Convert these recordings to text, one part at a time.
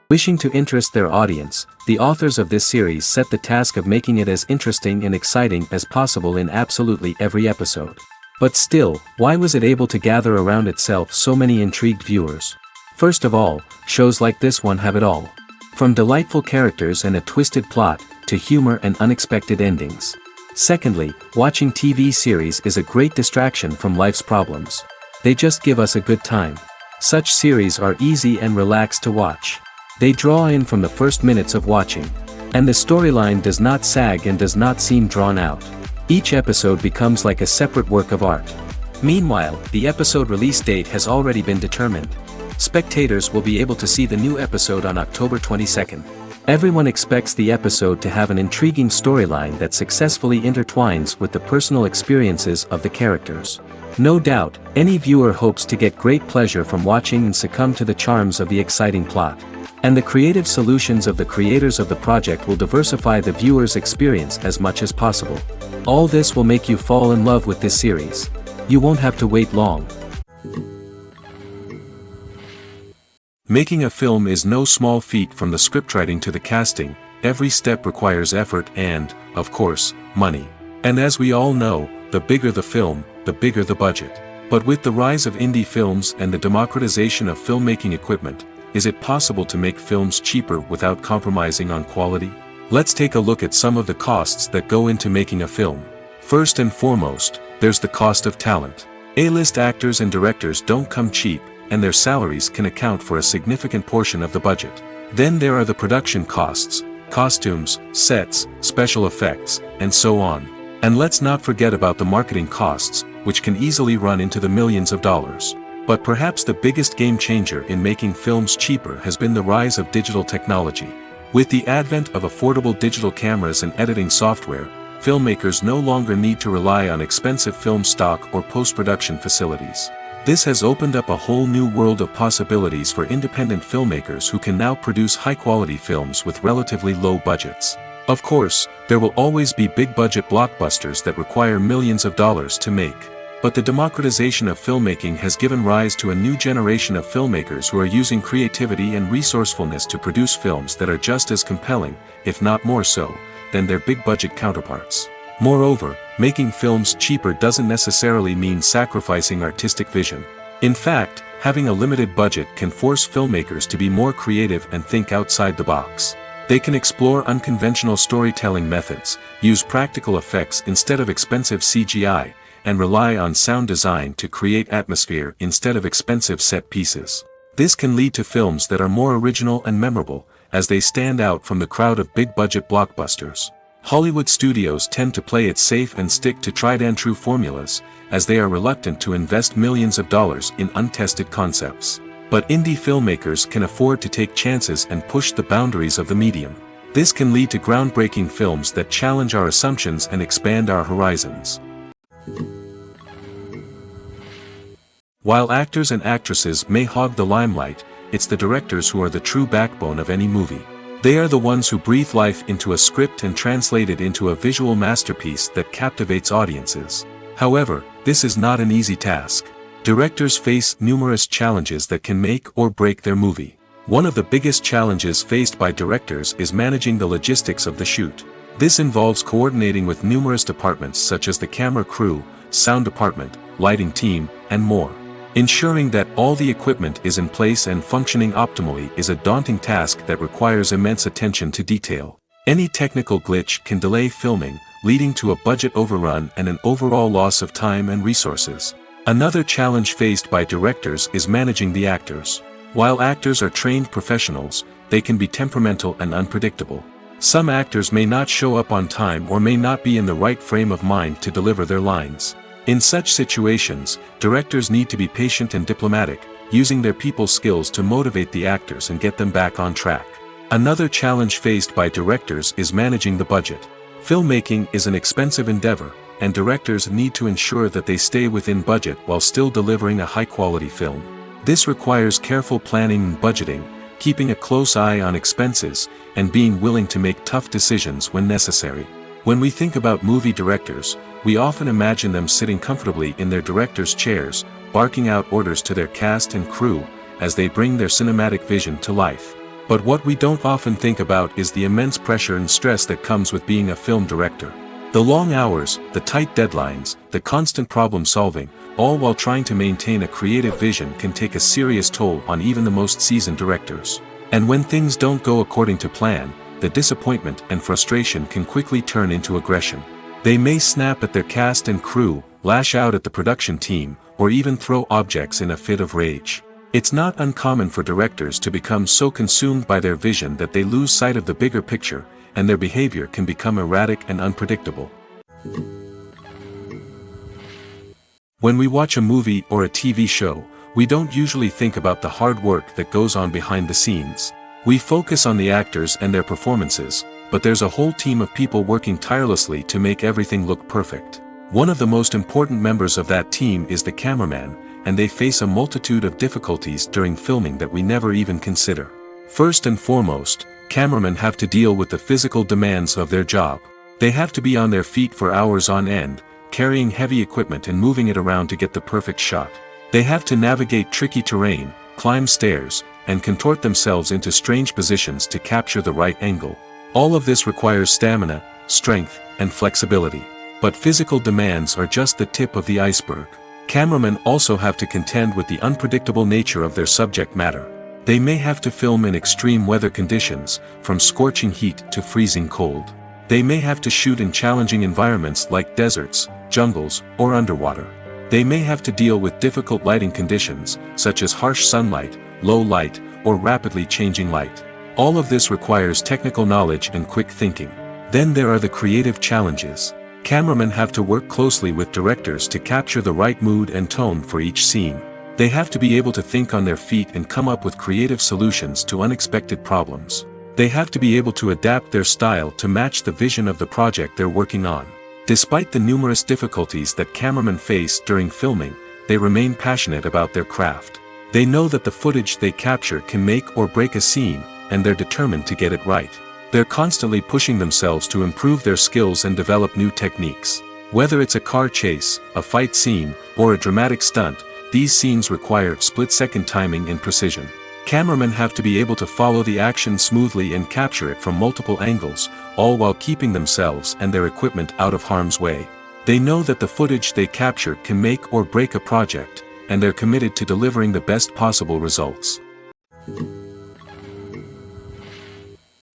Wishing to interest their audience, the authors of this series set the task of making it as interesting and exciting as possible in absolutely every episode. But still, why was it able to gather around itself so many intrigued viewers? First of all, shows like this one have it all. From delightful characters and a twisted plot, to humor and unexpected endings. Secondly, watching TV series is a great distraction from life's problems. They just give us a good time. Such series are easy and relaxed to watch. They draw in from the first minutes of watching. And the storyline does not sag and does not seem drawn out. Each episode becomes like a separate work of art. Meanwhile, the episode release date has already been determined. Spectators will be able to see the new episode on October 22nd. Everyone expects the episode to have an intriguing storyline that successfully intertwines with the personal experiences of the characters. No doubt, any viewer hopes to get great pleasure from watching and succumb to the charms of the exciting plot. And the creative solutions of the creators of the project will diversify the viewer's experience as much as possible. All this will make you fall in love with this series. You won't have to wait long. Making a film is no small feat. From the scriptwriting to the casting, every step requires effort and, of course, money. And as we all know, the bigger the film, the bigger the budget. But with the rise of indie films and the democratization of filmmaking equipment, is it possible to make films cheaper without compromising on quality? Let's take a look at some of the costs that go into making a film. First and foremost, there's the cost of talent. A-list actors and directors don't come cheap, and their salaries can account for a significant portion of the budget. Then there are the production costs, costumes, sets, special effects, and so on. And let's not forget about the marketing costs, which can easily run into the millions of dollars. But perhaps the biggest game changer in making films cheaper has been the rise of digital technology. With the advent of affordable digital cameras and editing software, filmmakers no longer need to rely on expensive film stock or post-production facilities. This has opened up a whole new world of possibilities for independent filmmakers who can now produce high-quality films with relatively low budgets. Of course, there will always be big-budget blockbusters that require millions of dollars to make. But the democratization of filmmaking has given rise to a new generation of filmmakers who are using creativity and resourcefulness to produce films that are just as compelling, if not more so, than their big-budget counterparts. Moreover, making films cheaper doesn't necessarily mean sacrificing artistic vision. In fact, having a limited budget can force filmmakers to be more creative and think outside the box. They can explore unconventional storytelling methods, use practical effects instead of expensive CGI, and rely on sound design to create atmosphere instead of expensive set pieces. This can lead to films that are more original and memorable, as they stand out from the crowd of big-budget blockbusters. Hollywood studios tend to play it safe and stick to tried-and-true formulas, as they are reluctant to invest millions of dollars in untested concepts. But indie filmmakers can afford to take chances and push the boundaries of the medium. This can lead to groundbreaking films that challenge our assumptions and expand our horizons. While actors and actresses may hog the limelight, it's the directors who are the true backbone of any movie. They are the ones who breathe life into a script and translate it into a visual masterpiece that captivates audiences. However, this is not an easy task. Directors face numerous challenges that can make or break their movie. One of the biggest challenges faced by directors is managing the logistics of the shoot. This involves coordinating with numerous departments such as the camera crew, sound department, lighting team, and more. Ensuring that all the equipment is in place and functioning optimally is a daunting task that requires immense attention to detail. Any technical glitch can delay filming, leading to a budget overrun and an overall loss of time and resources. Another challenge faced by directors is managing the actors. While actors are trained professionals, they can be temperamental and unpredictable. Some actors may not show up on time or may not be in the right frame of mind to deliver their lines. In such situations, directors need to be patient and diplomatic, using their people skills to motivate the actors and get them back on track. Another challenge faced by directors is managing the budget. Filmmaking is an expensive endeavor, and directors need to ensure that they stay within budget while still delivering a high-quality film. This requires careful planning and budgeting, keeping a close eye on expenses, and being willing to make tough decisions when necessary. When we think about movie directors, we often imagine them sitting comfortably in their director's chairs, barking out orders to their cast and crew, as they bring their cinematic vision to life. But what we don't often think about is the immense pressure and stress that comes with being a film director. The long hours, the tight deadlines, the constant problem solving, all while trying to maintain a creative vision can take a serious toll on even the most seasoned directors. And when things don't go according to plan, the disappointment and frustration can quickly turn into aggression. They may snap at their cast and crew, lash out at the production team, or even throw objects in a fit of rage. It's not uncommon for directors to become so consumed by their vision that they lose sight of the bigger picture, and their behavior can become erratic and unpredictable. When we watch a movie or a TV show, we don't usually think about the hard work that goes on behind the scenes. We focus on the actors and their performances, but there's a whole team of people working tirelessly to make everything look perfect. One of the most important members of that team is the cameraman, and they face a multitude of difficulties during filming that we never even consider. First and foremost, cameramen have to deal with the physical demands of their job. They have to be on their feet for hours on end, carrying heavy equipment and moving it around to get the perfect shot. They have to navigate tricky terrain, climb stairs, and contort themselves into strange positions to capture the right angle. All of this requires stamina, strength, and flexibility. But physical demands are just the tip of the iceberg. Cameramen also have to contend with the unpredictable nature of their subject matter. They may have to film in extreme weather conditions, from scorching heat to freezing cold. They may have to shoot in challenging environments like deserts, jungles, or underwater. They may have to deal with difficult lighting conditions, such as harsh sunlight, low light, or rapidly changing light. All of this requires technical knowledge and quick thinking. Then there are the creative challenges. Cameramen have to work closely with directors to capture the right mood and tone for each scene. They have to be able to think on their feet and come up with creative solutions to unexpected problems. They have to be able to adapt their style to match the vision of the project they're working on. Despite the numerous difficulties that cameramen face during filming, they remain passionate about their craft. They know that the footage they capture can make or break a scene, and they're determined to get it right. They're constantly pushing themselves to improve their skills and develop new techniques. Whether it's a car chase, a fight scene, or a dramatic stunt, these scenes require split-second timing and precision. Cameramen have to be able to follow the action smoothly and capture it from multiple angles, all while keeping themselves and their equipment out of harm's way. They know that the footage they capture can make or break a project, and they're committed to delivering the best possible results.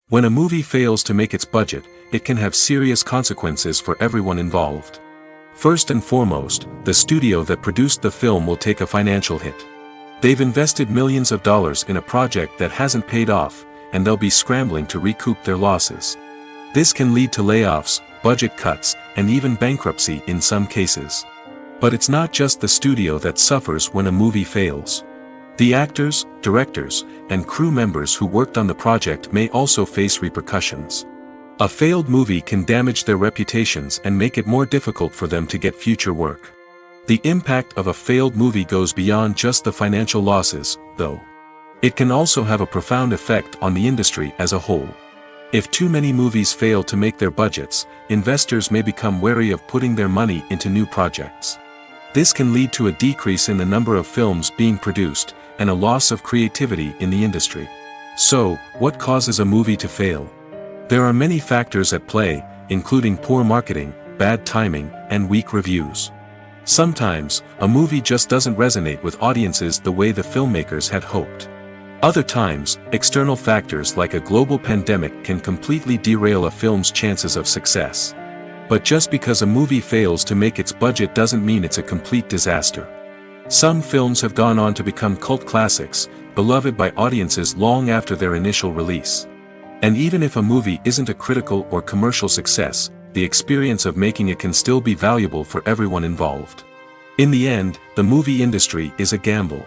When a movie fails to make its budget, it can have serious consequences for everyone involved. First and foremost, the studio that produced the film will take a financial hit. They've invested millions of dollars in a project that hasn't paid off, and they'll be scrambling to recoup their losses. This can lead to layoffs, budget cuts, and even bankruptcy in some cases. But it's not just the studio that suffers when a movie fails. The actors, directors, and crew members who worked on the project may also face repercussions. A failed movie can damage their reputations and make it more difficult for them to get future work. The impact of a failed movie goes beyond just the financial losses, though. It can also have a profound effect on the industry as a whole. If too many movies fail to make their budgets, investors may become wary of putting their money into new projects. This can lead to a decrease in the number of films being produced, and a loss of creativity in the industry. So, what causes a movie to fail? There are many factors at play, including poor marketing, bad timing, and weak reviews. Sometimes, a movie just doesn't resonate with audiences the way the filmmakers had hoped. Other times, external factors like a global pandemic can completely derail a film's chances of success. But just because a movie fails to make its budget doesn't mean it's a complete disaster. Some films have gone on to become cult classics, beloved by audiences long after their initial release. And even if a movie isn't a critical or commercial success, the experience of making it can still be valuable for everyone involved. In the end, the movie industry is a gamble.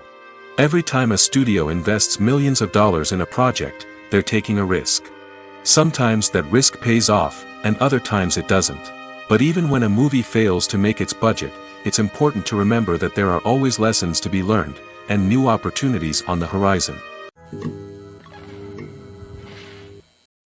Every time a studio invests millions of dollars in a project, they're taking a risk. Sometimes that risk pays off, and other times it doesn't. But even when a movie fails to make its budget, it's important to remember that there are always lessons to be learned, and new opportunities on the horizon.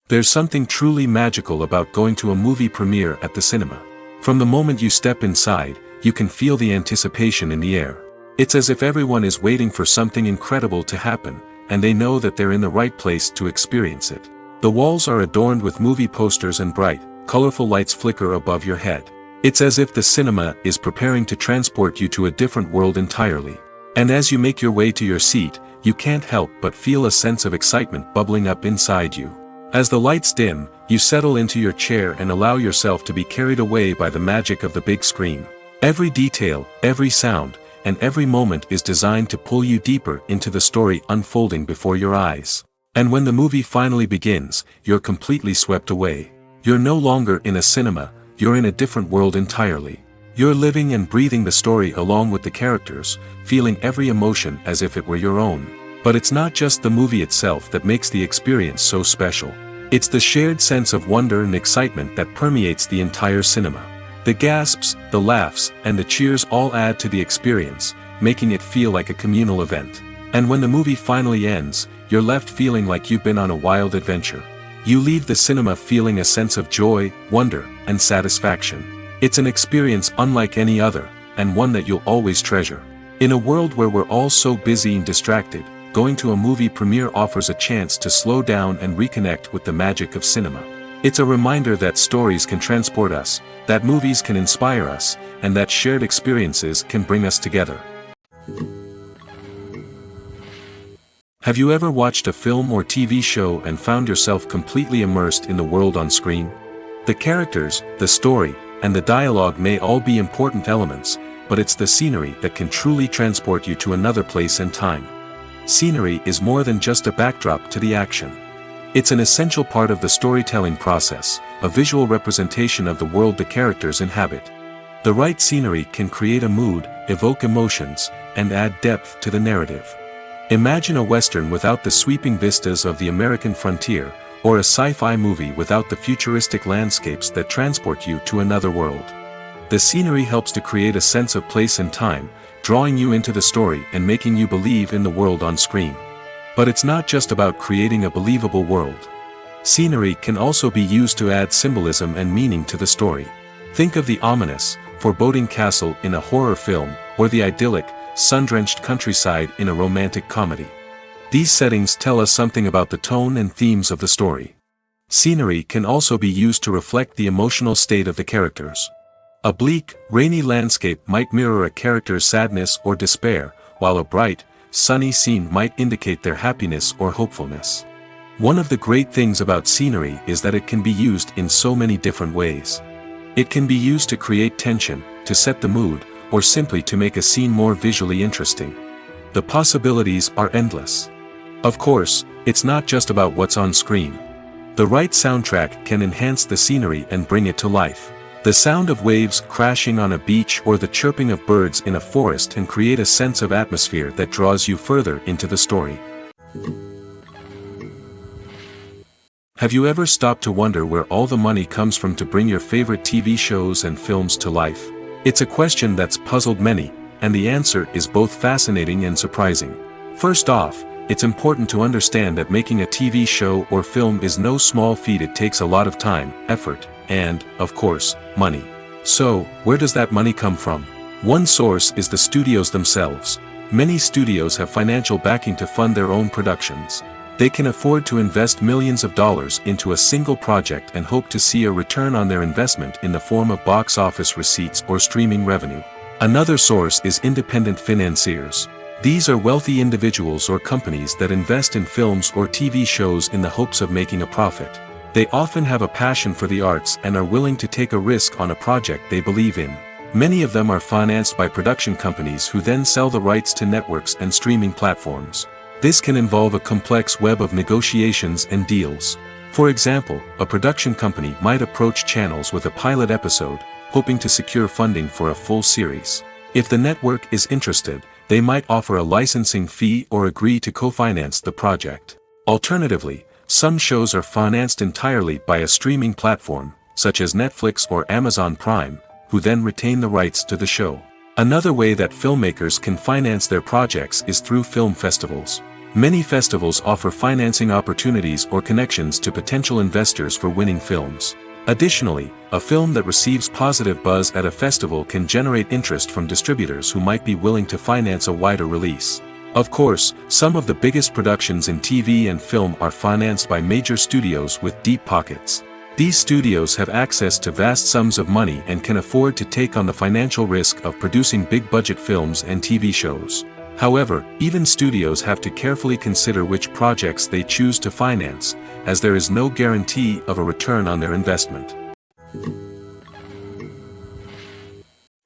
There's something truly magical about going to a movie premiere at the cinema. From the moment you step inside, you can feel the anticipation in the air. It's as if everyone is waiting for something incredible to happen, and they know that they're in the right place to experience it. The walls are adorned with movie posters and bright, colorful lights flicker above your head. It's as if the cinema is preparing to transport you to a different world entirely. And as you make your way to your seat, you can't help but feel a sense of excitement bubbling up inside you. As the lights dim, you settle into your chair and allow yourself to be carried away by the magic of the big screen. Every detail, every sound, and every moment is designed to pull you deeper into the story unfolding before your eyes. And when the movie finally begins, you're completely swept away. You're no longer in a cinema, you're in a different world entirely. You're living and breathing the story along with the characters, feeling every emotion as if it were your own. But it's not just the movie itself that makes the experience so special. It's the shared sense of wonder and excitement that permeates the entire cinema. The gasps, the laughs, and the cheers all add to the experience, making it feel like a communal event. And when the movie finally ends, you're left feeling like you've been on a wild adventure. You leave the cinema feeling a sense of joy, wonder, and satisfaction. It's an experience unlike any other, and one that you'll always treasure. In a world where we're all so busy and distracted, going to a movie premiere offers a chance to slow down and reconnect with the magic of cinema. It's a reminder that stories can transport us, that movies can inspire us, and that shared experiences can bring us together. Have you ever watched a film or TV show and found yourself completely immersed in the world on screen? The characters, the story, and the dialogue may all be important elements, but it's the scenery that can truly transport you to another place and time. Scenery is more than just a backdrop to the action. It's an essential part of the storytelling process, a visual representation of the world the characters inhabit. The right scenery can create a mood, evoke emotions, and add depth to the narrative. Imagine a Western without the sweeping vistas of the American frontier, or a sci-fi movie without the futuristic landscapes that transport you to another world. The scenery helps to create a sense of place and time, drawing you into the story and making you believe in the world on screen. But it's not just about creating a believable world. Scenery can also be used to add symbolism and meaning to the story. Think of the ominous, foreboding castle in a horror film, or the idyllic, sun-drenched countryside in a romantic comedy. These settings tell us something about the tone and themes of the story. Scenery can also be used to reflect the emotional state of the characters. A bleak, rainy landscape might mirror a character's sadness or despair, while a bright, sunny scene might indicate their happiness or hopefulness. One of the great things about scenery is that it can be used in so many different ways. It can be used to create tension, to set the mood, or simply to make a scene more visually interesting. The possibilities are endless. Of course, it's not just about what's on screen. The right soundtrack can enhance the scenery and bring it to life. The sound of waves crashing on a beach or the chirping of birds in a forest can create a sense of atmosphere that draws you further into the story. Have you ever stopped to wonder where all the money comes from to bring your favorite TV shows and films to life? It's a question that's puzzled many, and the answer is both fascinating and surprising. First off, it's important to understand that making a TV show or film is no small feat. It takes a lot of time, effort, and, of course, money. So, where does that money come from? One source is the studios themselves. Many studios have financial backing to fund their own productions. They can afford to invest millions of dollars into a single project and hope to see a return on their investment in the form of box office receipts or streaming revenue. Another source is independent financiers. These are wealthy individuals or companies that invest in films or TV shows in the hopes of making a profit. They often have a passion for the arts and are willing to take a risk on a project they believe in. Many of them are financed by production companies who then sell the rights to networks and streaming platforms. This can involve a complex web of negotiations and deals. For example, a production company might approach channels with a pilot episode, hoping to secure funding for a full series. If the network is interested, they might offer a licensing fee or agree to co-finance the project. Alternatively, some shows are financed entirely by a streaming platform, such as Netflix or Amazon Prime, who then retain the rights to the show. Another way that filmmakers can finance their projects is through film festivals. Many festivals offer financing opportunities or connections to potential investors for winning films. Additionally, a film that receives positive buzz at a festival can generate interest from distributors who might be willing to finance a wider release. Of course, some of the biggest productions in TV and film are financed by major studios with deep pockets. These studios have access to vast sums of money and can afford to take on the financial risk of producing big-budget films and TV shows. However, even studios have to carefully consider which projects they choose to finance, as there is no guarantee of a return on their investment.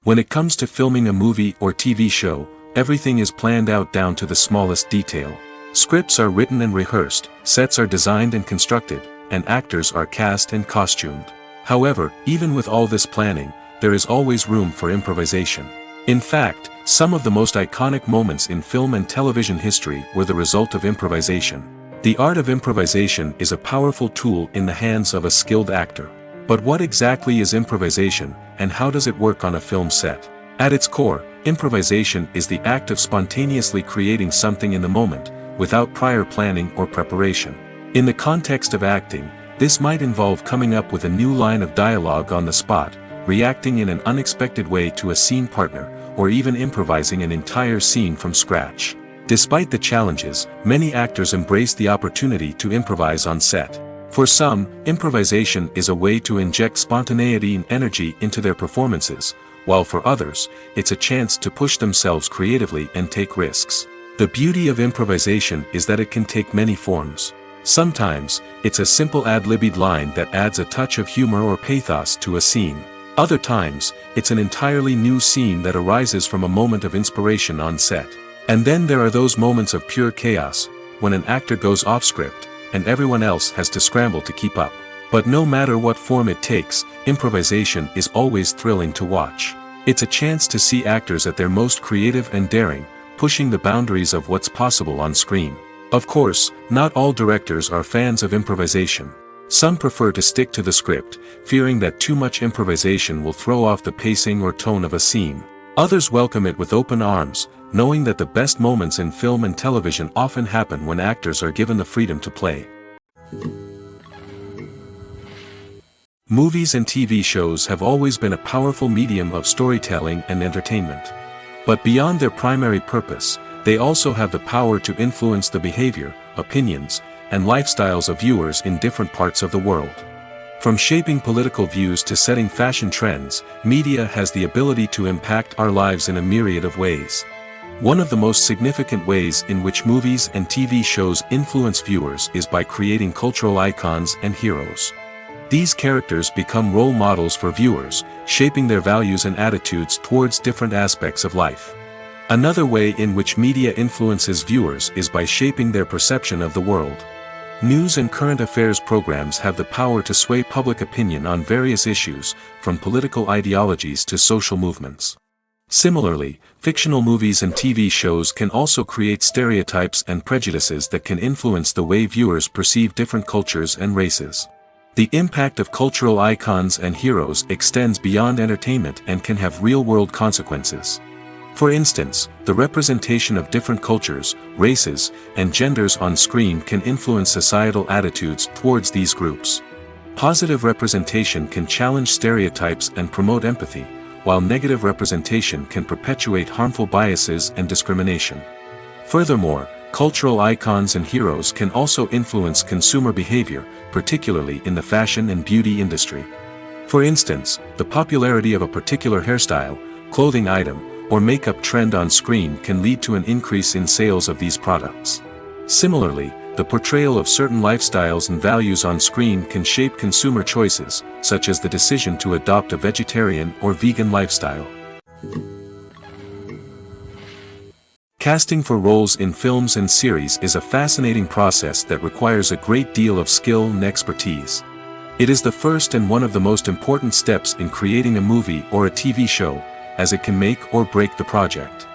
When it comes to filming a movie or TV show, everything is planned out down to the smallest detail. Scripts are written and rehearsed, sets are designed and constructed, and actors are cast and costumed. However, even with all this planning, there is always room for improvisation. In fact, some of the most iconic moments in film and television history were the result of improvisation. The art of improvisation is a powerful tool in the hands of a skilled actor. But what exactly is improvisation, and how does it work on a film set? At its core, improvisation is the act of spontaneously creating something in the moment, without prior planning or preparation. In the context of acting, this might involve coming up with a new line of dialogue on the spot, reacting in an unexpected way to a scene partner, or even improvising an entire scene from scratch. Despite the challenges, many actors embrace the opportunity to improvise on set. For some, improvisation is a way to inject spontaneity and energy into their performances, while for others, it's a chance to push themselves creatively and take risks. The beauty of improvisation is that it can take many forms. Sometimes, it's a simple ad-libbed line that adds a touch of humor or pathos to a scene. Other times, it's an entirely new scene that arises from a moment of inspiration on set. And then there are those moments of pure chaos, when an actor goes off script, and everyone else has to scramble to keep up. But no matter what form it takes, improvisation is always thrilling to watch. It's a chance to see actors at their most creative and daring, pushing the boundaries of what's possible on screen. Of course, not all directors are fans of improvisation. Some prefer to stick to the script, fearing that too much improvisation will throw off the pacing or tone of a scene. Others welcome it with open arms, knowing that the best moments in film and television often happen when actors are given the freedom to play. Movies and TV shows have always been a powerful medium of storytelling and entertainment. But beyond their primary purpose, they also have the power to influence the behavior, opinions, and lifestyles of viewers in different parts of the world. From shaping political views to setting fashion trends, media has the ability to impact our lives in a myriad of ways. One of the most significant ways in which movies and TV shows influence viewers is by creating cultural icons and heroes. These characters become role models for viewers, shaping their values and attitudes towards different aspects of life. Another way in which media influences viewers is by shaping their perception of the world. News and current affairs programs have the power to sway public opinion on various issues, from political ideologies to social movements. Similarly, fictional movies and TV shows can also create stereotypes and prejudices that can influence the way viewers perceive different cultures and races. The impact of cultural icons and heroes extends beyond entertainment and can have real-world consequences. For instance, the representation of different cultures, races, and genders on screen can influence societal attitudes towards these groups. Positive representation can challenge stereotypes and promote empathy, while negative representation can perpetuate harmful biases and discrimination. Furthermore, cultural icons and heroes can also influence consumer behavior, particularly in the fashion and beauty industry. For instance, the popularity of a particular hairstyle, clothing item, or makeup trend on screen can lead to an increase in sales of these products. Similarly, the portrayal of certain lifestyles and values on screen can shape consumer choices, such as the decision to adopt a vegetarian or vegan lifestyle. Casting for roles in films and series is a fascinating process that requires a great deal of skill and expertise. It is the first and one of the most important steps in creating a movie or a TV show, as it can make or break the project.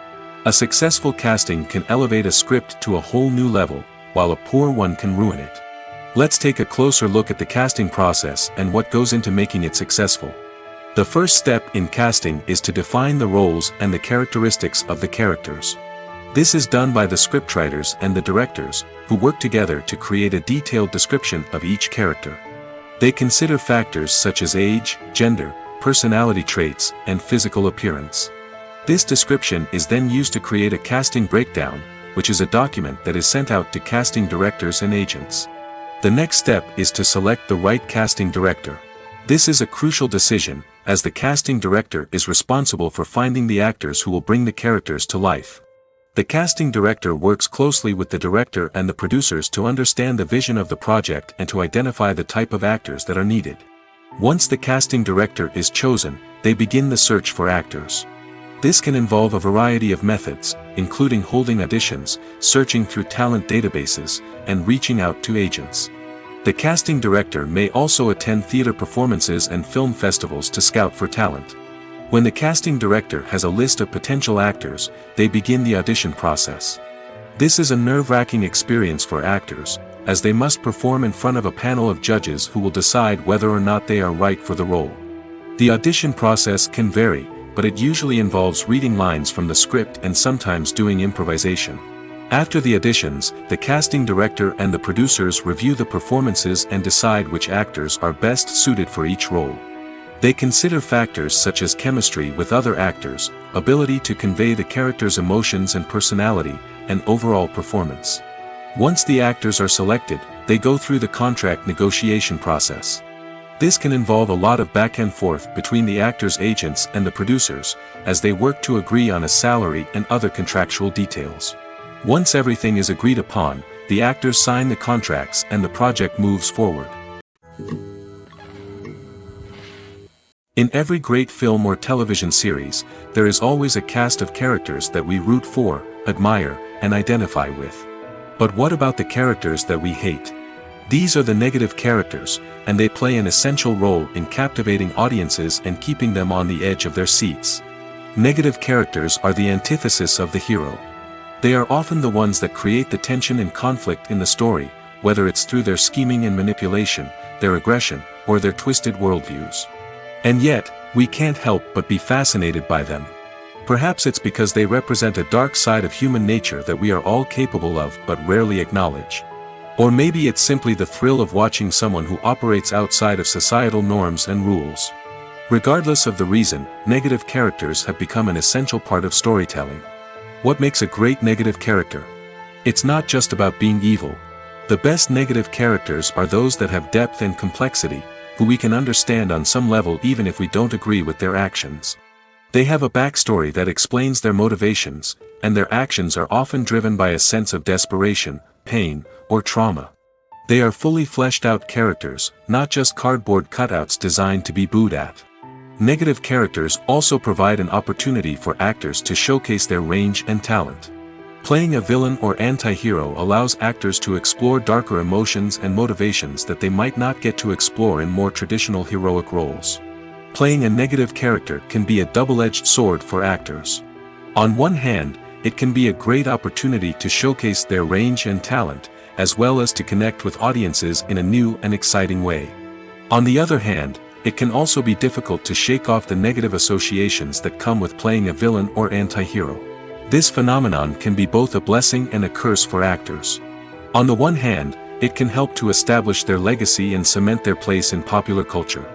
A successful casting can elevate a script to a whole new level, while a poor one can ruin it. Let's take a closer look at the casting process and what goes into making it successful. The first step in casting is to define the roles and the characteristics of the characters. This is done by the scriptwriters and the directors, who work together to create a detailed description of each character. They consider factors such as age, gender, personality traits, and physical appearance. This description is then used to create a casting breakdown, which is a document that is sent out to casting directors and agents. The next step is to select the right casting director. This is a crucial decision, as the casting director is responsible for finding the actors who will bring the characters to life. The casting director works closely with the director and the producers to understand the vision of the project and to identify the type of actors that are needed. Once the casting director is chosen, they begin the search for actors. This can involve a variety of methods, including holding auditions, searching through talent databases, and reaching out to agents. The casting director may also attend theater performances and film festivals to scout for talent. When the casting director has a list of potential actors, they begin the audition process. This is a nerve-wracking experience for actors, as they must perform in front of a panel of judges who will decide whether or not they are right for the role. The audition process can vary, but it usually involves reading lines from the script and sometimes doing improvisation. After the auditions, the casting director and the producers review the performances and decide which actors are best suited for each role. They consider factors such as chemistry with other actors, ability to convey the character's emotions and personality, and overall performance. Once the actors are selected, they go through the contract negotiation process. This can involve a lot of back and forth between the actors' agents and the producers, as they work to agree on a salary and other contractual details. Once everything is agreed upon, the actors sign the contracts and the project moves forward. In every great film or television series, there is always a cast of characters that we root for, admire, and identify with. But what about the characters that we hate? These are the negative characters, and they play an essential role in captivating audiences and keeping them on the edge of their seats. Negative characters are the antithesis of the hero. They are often the ones that create the tension and conflict in the story, whether it's through their scheming and manipulation, their aggression, or their twisted worldviews. And yet, we can't help but be fascinated by them. Perhaps it's because they represent a dark side of human nature that we are all capable of but rarely acknowledge. Or maybe it's simply the thrill of watching someone who operates outside of societal norms and rules. Regardless of the reason, negative characters have become an essential part of storytelling. What makes a great negative character? It's not just about being evil. The best negative characters are those that have depth and complexity, who we can understand on some level even if we don't agree with their actions. They have a backstory that explains their motivations, and their actions are often driven by a sense of desperation, pain, or trauma. They are fully fleshed out characters, not just cardboard cutouts designed to be booed at. Negative characters also provide an opportunity for actors to showcase their range and talent. Playing a villain or anti-hero allows actors to explore darker emotions and motivations that they might not get to explore in more traditional heroic roles. Playing a negative character can be a double-edged sword for actors. On one hand, it can be a great opportunity to showcase their range and talent, as well as to connect with audiences in a new and exciting way. On the other hand, it can also be difficult to shake off the negative associations that come with playing a villain or anti-hero. This phenomenon can be both a blessing and a curse for actors. On the one hand, it can help to establish their legacy and cement their place in popular culture.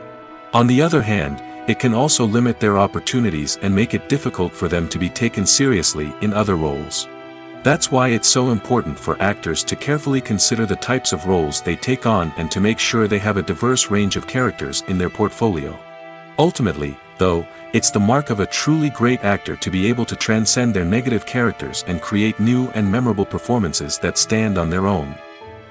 On the other hand, it can also limit their opportunities and make it difficult for them to be taken seriously in other roles. That's why it's so important for actors to carefully consider the types of roles they take on and to make sure they have a diverse range of characters in their portfolio. Ultimately, though, it's the mark of a truly great actor to be able to transcend their negative characters and create new and memorable performances that stand on their own.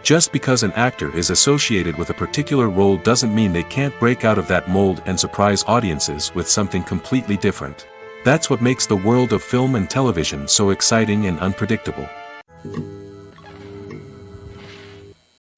Just because an actor is associated with a particular role doesn't mean they can't break out of that mold and surprise audiences with something completely different. That's what makes the world of film and television so exciting and unpredictable.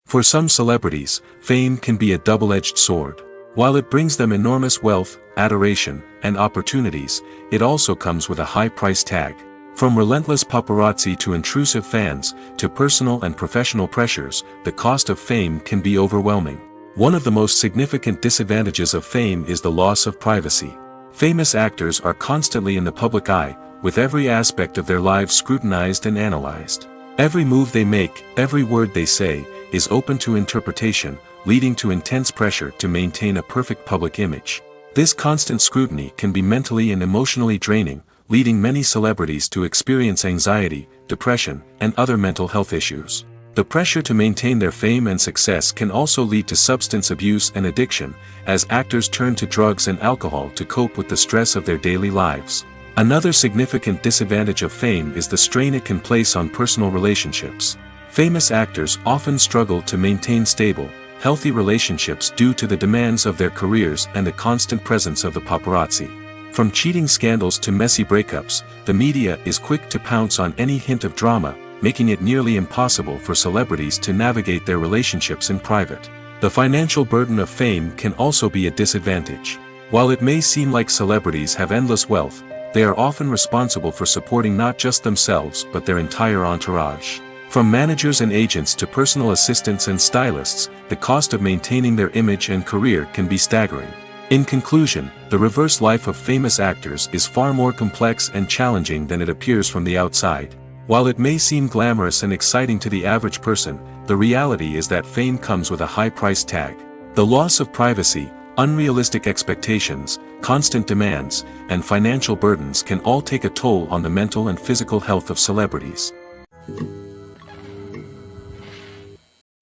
For some celebrities, fame can be a double-edged sword. While it brings them enormous wealth, adoration, and opportunities, it also comes with a high price tag. From relentless paparazzi to intrusive fans, to personal and professional pressures, the cost of fame can be overwhelming. One of the most significant disadvantages of fame is the loss of privacy. Famous actors are constantly in the public eye, with every aspect of their lives scrutinized and analyzed. Every move they make, every word they say, is open to interpretation, leading to intense pressure to maintain a perfect public image. This constant scrutiny can be mentally and emotionally draining, leading many celebrities to experience anxiety, depression, and other mental health issues. The pressure to maintain their fame and success can also lead to substance abuse and addiction, as actors turn to drugs and alcohol to cope with the stress of their daily lives. Another significant disadvantage of fame is the strain it can place on personal relationships. Famous actors often struggle to maintain stable, healthy relationships due to the demands of their careers and the constant presence of the paparazzi. From cheating scandals to messy breakups, the media is quick to pounce on any hint of drama, making it nearly impossible for celebrities to navigate their relationships in private. The financial burden of fame can also be a disadvantage. While it may seem like celebrities have endless wealth, they are often responsible for supporting not just themselves but their entire entourage. From managers and agents to personal assistants and stylists, the cost of maintaining their image and career can be staggering. In conclusion, the reverse life of famous actors is far more complex and challenging than it appears from the outside. While it may seem glamorous and exciting to the average person, the reality is that fame comes with a high price tag. The loss of privacy, unrealistic expectations, constant demands, and financial burdens can all take a toll on the mental and physical health of celebrities.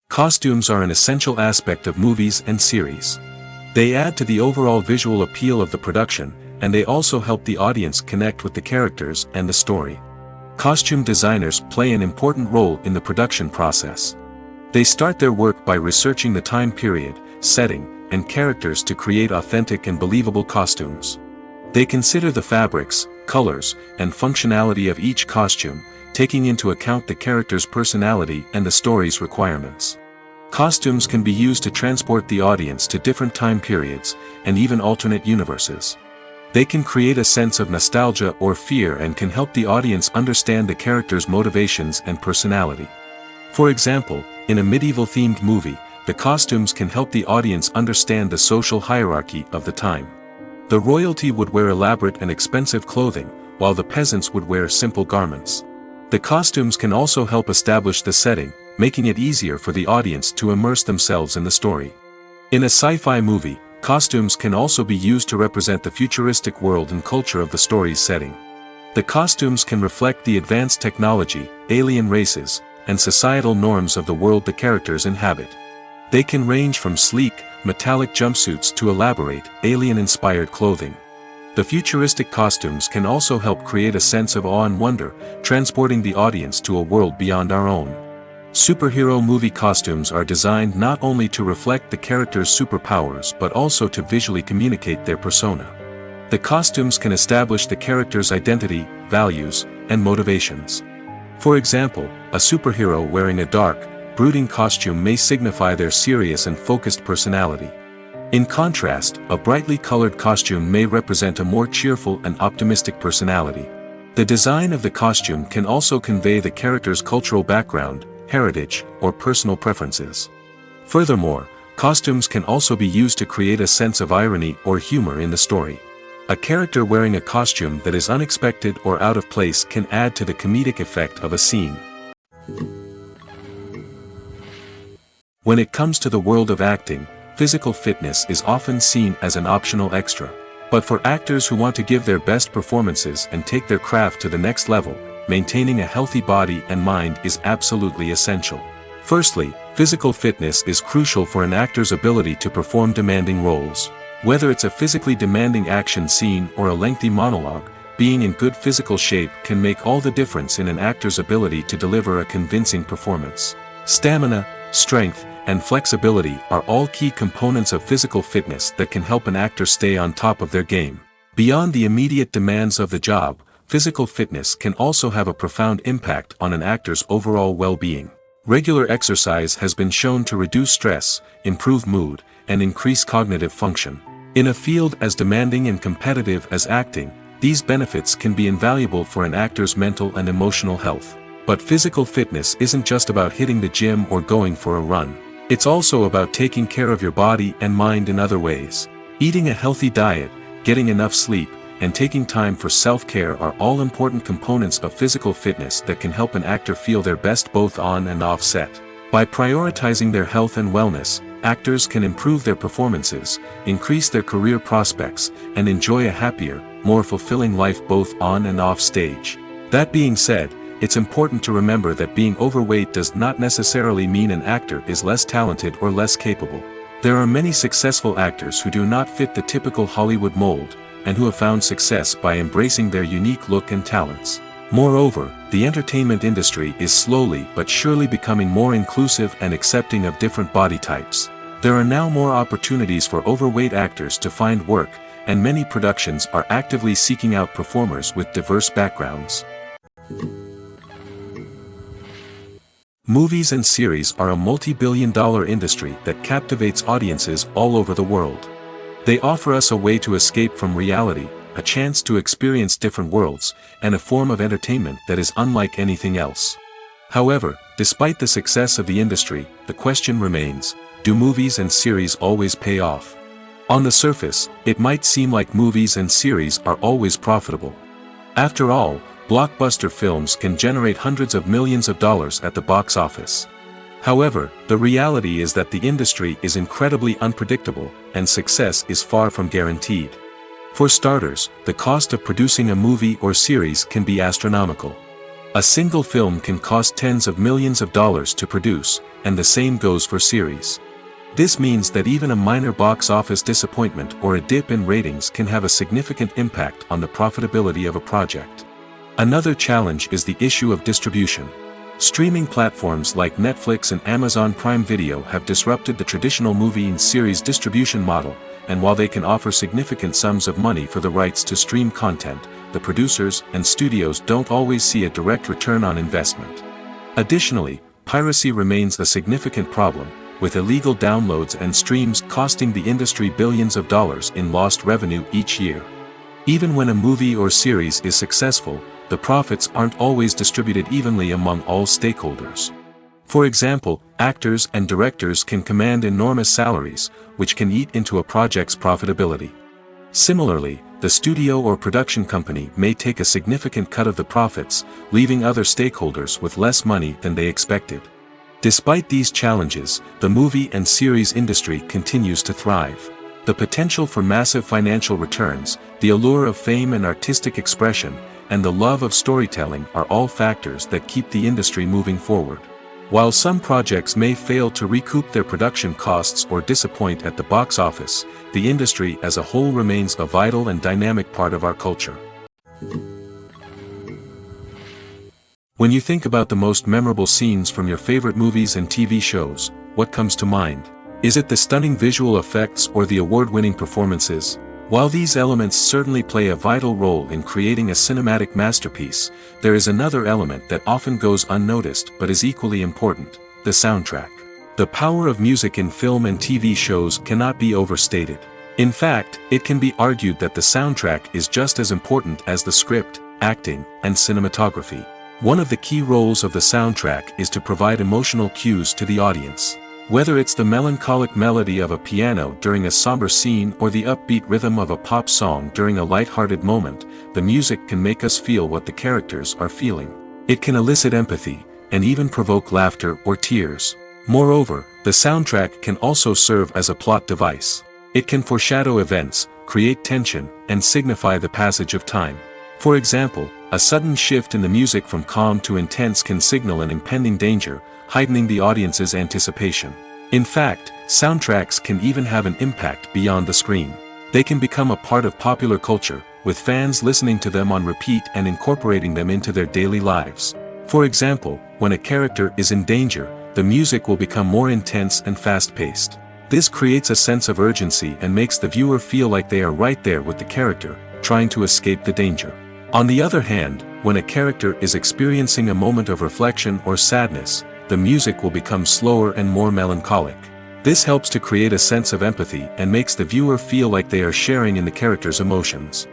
Costumes are an essential aspect of movies and series. They add to the overall visual appeal of the production, and they also help the audience connect with the characters and the story. Costume designers play an important role in the production process. They start their work by researching the time period, setting, and characters to create authentic and believable costumes. They consider the fabrics, colors, and functionality of each costume, taking into account the character's personality and the story's requirements. Costumes can be used to transport the audience to different time periods, and even alternate universes. They can create a sense of nostalgia or fear and can help the audience understand the character's motivations and personality. For example, in a medieval-themed movie, the costumes can help the audience understand the social hierarchy of the time. The royalty would wear elaborate and expensive clothing, while the peasants would wear simple garments. The costumes can also help establish the setting, making it easier for the audience to immerse themselves in the story. In a sci-fi movie, costumes can also be used to represent the futuristic world and culture of the story's setting. The costumes can reflect the advanced technology, alien races, and societal norms of the world the characters inhabit. They can range from sleek, metallic jumpsuits to elaborate, alien-inspired clothing. The futuristic costumes can also help create a sense of awe and wonder, transporting the audience to a world beyond our own. Superhero movie costumes are designed not only to reflect the character's superpowers but also to visually communicate their persona. The costumes can establish the character's identity, values, and motivations. For example, a superhero wearing a dark, brooding costume may signify their serious and focused personality. In contrast, a brightly colored costume may represent a more cheerful and optimistic personality. The design of the costume can also convey the character's cultural background, heritage, or personal preferences. Furthermore, costumes can also be used to create a sense of irony or humor in the story. A character wearing a costume that is unexpected or out of place can add to the comedic effect of a scene. When it comes to the world of acting, physical fitness is often seen as an optional extra. But for actors who want to give their best performances and take their craft to the next level, maintaining a healthy body and mind is absolutely essential. Firstly, physical fitness is crucial for an actor's ability to perform demanding roles. Whether it's a physically demanding action scene or a lengthy monologue, being in good physical shape can make all the difference in an actor's ability to deliver a convincing performance. Stamina, strength, and flexibility are all key components of physical fitness that can help an actor stay on top of their game. Beyond the immediate demands of the job, physical fitness can also have a profound impact on an actor's overall well-being. Regular exercise has been shown to reduce stress, improve mood, and increase cognitive function. In a field as demanding and competitive as acting, these benefits can be invaluable for an actor's mental and emotional health. But physical fitness isn't just about hitting the gym or going for a run. It's also about taking care of your body and mind in other ways. Eating a healthy diet, getting enough sleep, and taking time for self-care are all important components of physical fitness that can help an actor feel their best both on and off set. By prioritizing their health and wellness, actors can improve their performances, increase their career prospects, and enjoy a happier, more fulfilling life both on and off stage. That being said, it's important to remember that being overweight does not necessarily mean an actor is less talented or less capable. There are many successful actors who do not fit the typical Hollywood mold, and who have found success by embracing their unique look and talents. Moreover, the entertainment industry is slowly but surely becoming more inclusive and accepting of different body types. There are now more opportunities for overweight actors to find work, and many productions are actively seeking out performers with diverse backgrounds. Movies and series are a multi-billion-dollar industry that captivates audiences all over the world. They offer us a way to escape from reality, a chance to experience different worlds, and a form of entertainment that is unlike anything else. However, despite the success of the industry, the question remains, do movies and series always pay off? On the surface, it might seem like movies and series are always profitable. After all, blockbuster films can generate hundreds of millions of dollars at the box office. However, the reality is that the industry is incredibly unpredictable, and success is far from guaranteed. For starters, the cost of producing a movie or series can be astronomical. A single film can cost tens of millions of dollars to produce, and the same goes for series. This means that even a minor box office disappointment or a dip in ratings can have a significant impact on the profitability of a project. Another challenge is the issue of distribution. Streaming platforms like Netflix and Amazon Prime Video have disrupted the traditional movie and series distribution model, and while they can offer significant sums of money for the rights to stream content, the producers and studios don't always see a direct return on investment. Additionally, piracy remains a significant problem, with illegal downloads and streams costing the industry billions of dollars in lost revenue each year. Even when a movie or series is successful, the profits aren't always distributed evenly among all stakeholders. For example, actors and directors can command enormous salaries, which can eat into a project's profitability. Similarly, the studio or production company may take a significant cut of the profits, leaving other stakeholders with less money than they expected. Despite these challenges, the movie and series industry continues to thrive. The potential for massive financial returns, the allure of fame and artistic expression, and the love of storytelling are all factors that keep the industry moving forward. While some projects may fail to recoup their production costs or disappoint at the box office, the industry as a whole remains a vital and dynamic part of our culture. When you think about the most memorable scenes from your favorite movies and TV shows, what comes to mind? Is it the stunning visual effects or the award-winning performances? While these elements certainly play a vital role in creating a cinematic masterpiece, there is another element that often goes unnoticed but is equally important: the soundtrack. The power of music in film and TV shows cannot be overstated. In fact, it can be argued that the soundtrack is just as important as the script, acting, and cinematography. One of the key roles of the soundtrack is to provide emotional cues to the audience. Whether it's the melancholic melody of a piano during a somber scene or the upbeat rhythm of a pop song during a light-hearted moment, the music can make us feel what the characters are feeling. It can elicit empathy, and even provoke laughter or tears. Moreover, the soundtrack can also serve as a plot device. It can foreshadow events, create tension, and signify the passage of time. For example, a sudden shift in the music from calm to intense can signal an impending danger, heightening the audience's anticipation. In fact, soundtracks can even have an impact beyond the screen. They can become a part of popular culture, with fans listening to them on repeat and incorporating them into their daily lives. For example, when a character is in danger, the music will become more intense and fast-paced. This creates a sense of urgency and makes the viewer feel like they are right there with the character, trying to escape the danger. On the other hand, when a character is experiencing a moment of reflection or sadness, the music will become slower and more melancholic. This helps to create a sense of empathy and makes the viewer feel like they are sharing in the character's emotions.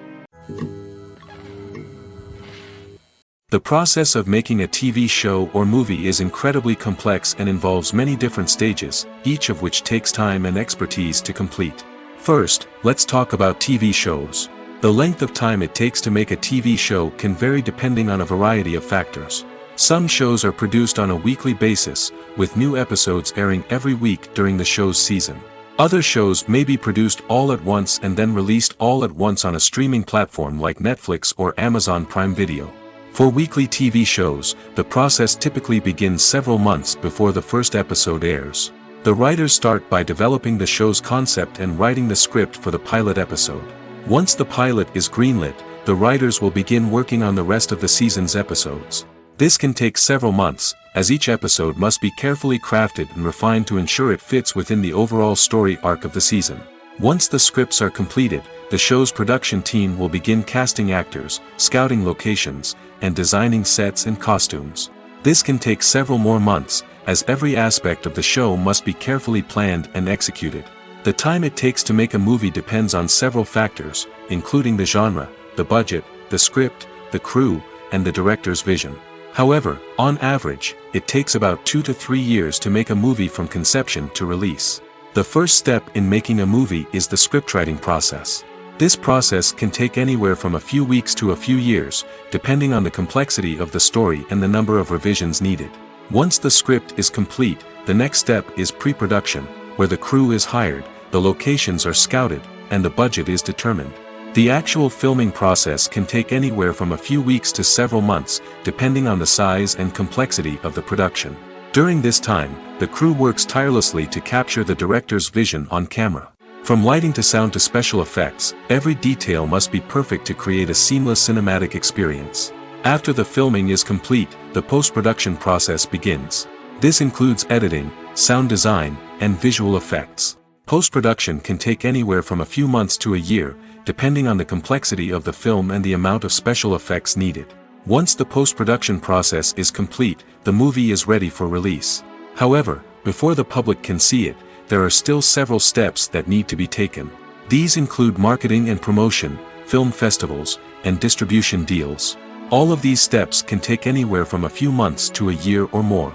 The process of making a TV show or movie is incredibly complex and involves many different stages, each of which takes time and expertise to complete. First, let's talk about TV shows. The length of time it takes to make a TV show can vary depending on a variety of factors. Some shows are produced on a weekly basis, with new episodes airing every week during the show's season. Other shows may be produced all at once and then released all at once on a streaming platform like Netflix or Amazon Prime Video. For weekly TV shows, the process typically begins several months before the first episode airs. The writers start by developing the show's concept and writing the script for the pilot episode. Once the pilot is greenlit, the writers will begin working on the rest of the season's episodes. This can take several months, as each episode must be carefully crafted and refined to ensure it fits within the overall story arc of the season. Once the scripts are completed, the show's production team will begin casting actors, scouting locations, and designing sets and costumes. This can take several more months, as every aspect of the show must be carefully planned and executed. The time it takes to make a movie depends on several factors, including the genre, the budget, the script, the crew, and the director's vision. However, on average, it takes about 2 to 3 years to make a movie from conception to release. The first step in making a movie is the scriptwriting process. This process can take anywhere from a few weeks to a few years, depending on the complexity of the story and the number of revisions needed. Once the script is complete, the next step is pre-production, where the crew is hired, the locations are scouted, and the budget is determined. The actual filming process can take anywhere from a few weeks to several months, depending on the size and complexity of the production. During this time, the crew works tirelessly to capture the director's vision on camera. From lighting to sound to special effects, every detail must be perfect to create a seamless cinematic experience. After the filming is complete, the post-production process begins. This includes editing, sound design, and visual effects. Post-production can take anywhere from a few months to a year, depending on the complexity of the film and the amount of special effects needed. Once the post-production process is complete, the movie is ready for release. However, before the public can see it, there are still several steps that need to be taken. These include marketing and promotion, film festivals, and distribution deals. All of these steps can take anywhere from a few months to a year or more.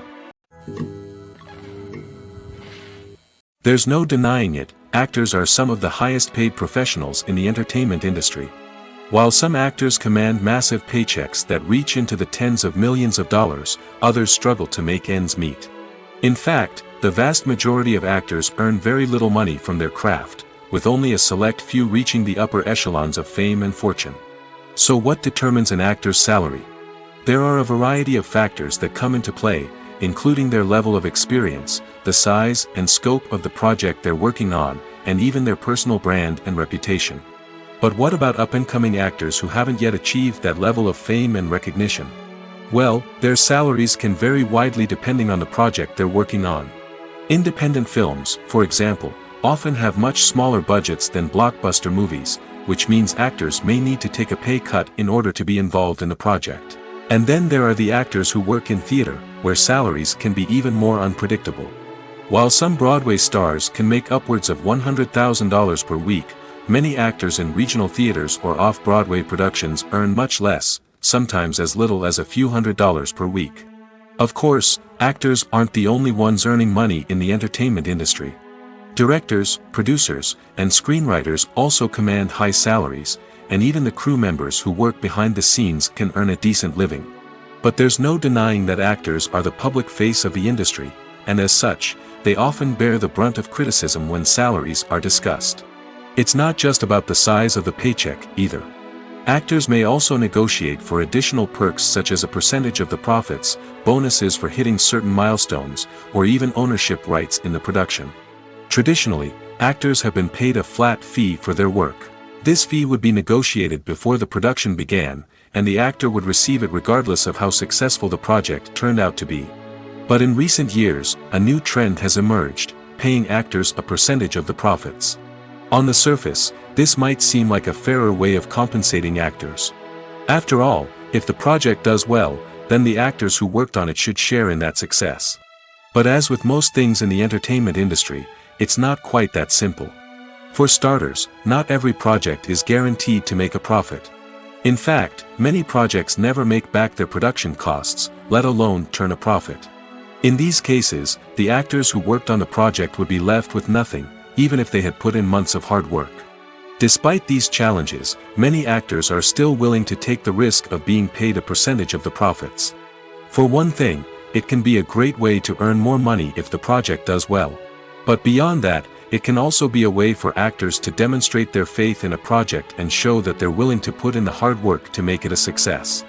There's no denying it, actors are some of the highest paid professionals in the entertainment industry. While some actors command massive paychecks that reach into the tens of millions of dollars, others struggle to make ends meet. In fact, the vast majority of actors earn very little money from their craft, with only a select few reaching the upper echelons of fame and fortune. So what determines an actor's salary? There are a variety of factors that come into play, including their level of experience, the size and scope of the project they're working on, and even their personal brand and reputation. But what about up-and-coming actors who haven't yet achieved that level of fame and recognition? Well, their salaries can vary widely depending on the project they're working on. Independent films, for example, often have much smaller budgets than blockbuster movies, which means actors may need to take a pay cut in order to be involved in the project. And then there are the actors who work in theater, where salaries can be even more unpredictable. While some Broadway stars can make upwards of $100,000 per week, many actors in regional theaters or off-Broadway productions earn much less, sometimes as little as a few $100s per week. Of course, actors aren't the only ones earning money in the entertainment industry. Directors, producers, and screenwriters also command high salaries, and even the crew members who work behind the scenes can earn a decent living. But there's no denying that actors are the public face of the industry, and as such, they often bear the brunt of criticism when salaries are discussed. It's not just about the size of the paycheck, either. Actors may also negotiate for additional perks such as a percentage of the profits, bonuses for hitting certain milestones, or even ownership rights in the production. Traditionally, actors have been paid a flat fee for their work. This fee would be negotiated before the production began, and the actor would receive it regardless of how successful the project turned out to be. But in recent years, a new trend has emerged, paying actors a percentage of the profits. On the surface, this might seem like a fairer way of compensating actors. After all, if the project does well, then the actors who worked on it should share in that success. But as with most things in the entertainment industry, it's not quite that simple. For starters, not every project is guaranteed to make a profit. In fact, many projects never make back their production costs, let alone turn a profit. In these cases, the actors who worked on the project would be left with nothing, even if they had put in months of hard work. Despite these challenges, many actors are still willing to take the risk of being paid a percentage of the profits. For one thing, it can be a great way to earn more money if the project does well. But beyond that, It can also be a way for actors to demonstrate their faith in a project and show that they're willing to put in the hard work to make it a success.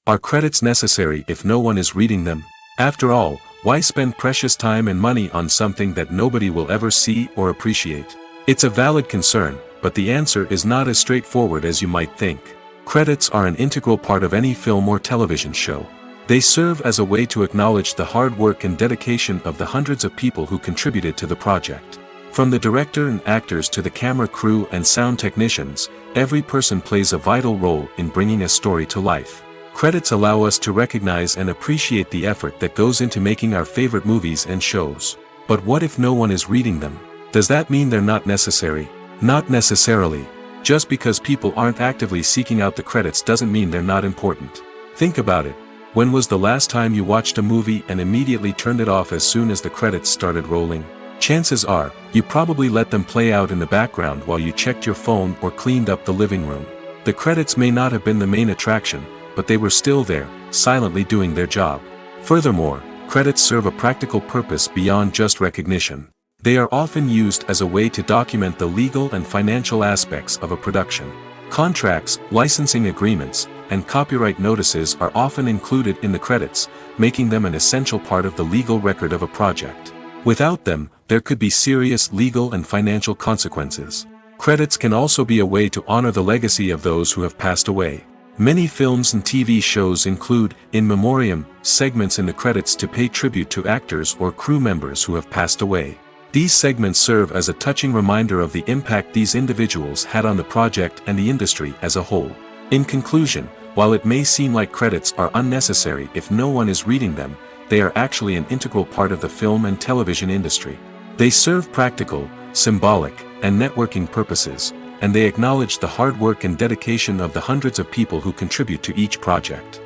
Are credits necessary if no one is reading them? After all, why spend precious time and money on something that nobody will ever see or appreciate? It's a valid concern, but the answer is not as straightforward as you might think. Credits are an integral part of any film or television show. They serve as a way to acknowledge the hard work and dedication of the hundreds of people who contributed to the project. From the director and actors to the camera crew and sound technicians, every person plays a vital role in bringing a story to life. Credits allow us to recognize and appreciate the effort that goes into making our favorite movies and shows. But what if no one is reading them? Does that mean they're not necessary? Not necessarily. Just because people aren't actively seeking out the credits doesn't mean they're not important. Think about it. When was the last time you watched a movie and immediately turned it off as soon as the credits started rolling? Chances are, you probably let them play out in the background while you checked your phone or cleaned up the living room. The credits may not have been the main attraction, but they were still there, silently doing their job. Furthermore, credits serve a practical purpose beyond just recognition. They are often used as a way to document the legal and financial aspects of a production. Contracts, licensing agreements, and copyright notices are often included in the credits, making them an essential part of the legal record of a project. Without them, there could be serious legal and financial consequences. Credits can also be a way to honor the legacy of those who have passed away. Many films and TV shows include, in memoriam, segments in the credits to pay tribute to actors or crew members who have passed away. These segments serve as a touching reminder of the impact these individuals had on the project and the industry as a whole. In conclusion, while it may seem like credits are unnecessary if no one is reading them, they are actually an integral part of the film and television industry. They serve practical, symbolic, and networking purposes, and they acknowledge the hard work and dedication of the hundreds of people who contribute to each project.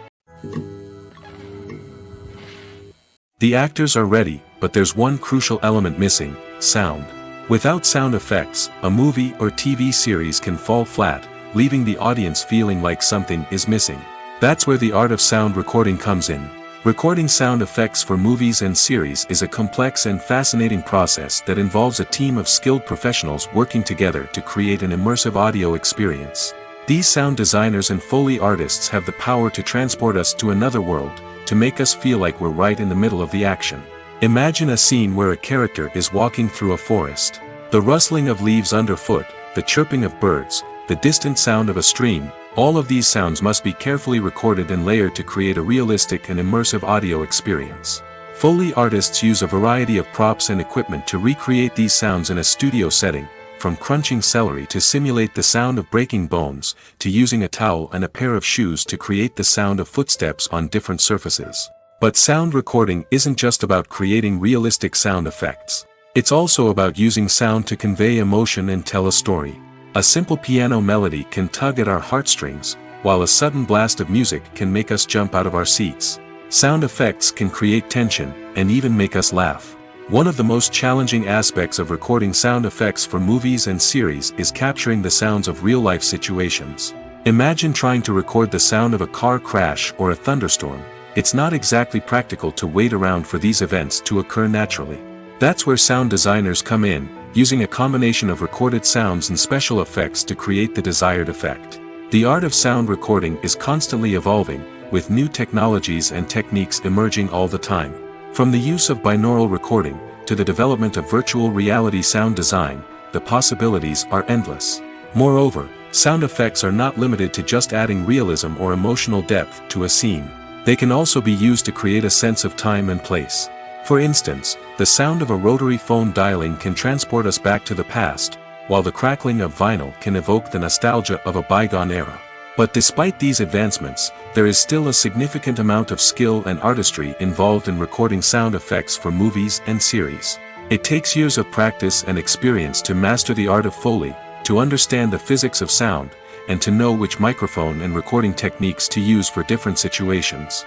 The actors are ready, but there's one crucial element missing: sound. Without sound effects, a movie or TV series can fall flat, leaving the audience feeling like something is missing. That's where the art of sound recording comes in. Recording sound effects for movies and series is a complex and fascinating process that involves a team of skilled professionals working together to create an immersive audio experience. These sound designers and Foley artists have the power to transport us to another world, to make us feel like we're right in the middle of the action. Imagine a scene where a character is walking through a forest. The rustling of leaves underfoot, the chirping of birds, the distant sound of a stream, all of these sounds must be carefully recorded and layered to create a realistic and immersive audio experience. Foley artists use a variety of props and equipment to recreate these sounds in a studio setting, from crunching celery to simulate the sound of breaking bones, to using a towel and a pair of shoes to create the sound of footsteps on different surfaces. But sound recording isn't just about creating realistic sound effects. It's also about using sound to convey emotion and tell a story. A simple piano melody can tug at our heartstrings, while a sudden blast of music can make us jump out of our seats. Sound effects can create tension, and even make us laugh. One of the most challenging aspects of recording sound effects for movies and series is capturing the sounds of real-life situations. Imagine trying to record the sound of a car crash or a thunderstorm. It's not exactly practical to wait around for these events to occur naturally. That's where sound designers come in, using a combination of recorded sounds and special effects to create the desired effect. The art of sound recording is constantly evolving, with new technologies and techniques emerging all the time. From the use of binaural recording, to the development of virtual reality sound design, the possibilities are endless. Moreover, sound effects are not limited to just adding realism or emotional depth to a scene. They can also be used to create a sense of time and place. For instance, the sound of a rotary phone dialing can transport us back to the past, while the crackling of vinyl can evoke the nostalgia of a bygone era. But despite these advancements, there is still a significant amount of skill and artistry involved in recording sound effects for movies and series. It takes years of practice and experience to master the art of Foley, to understand the physics of sound, and to know which microphone and recording techniques to use for different situations.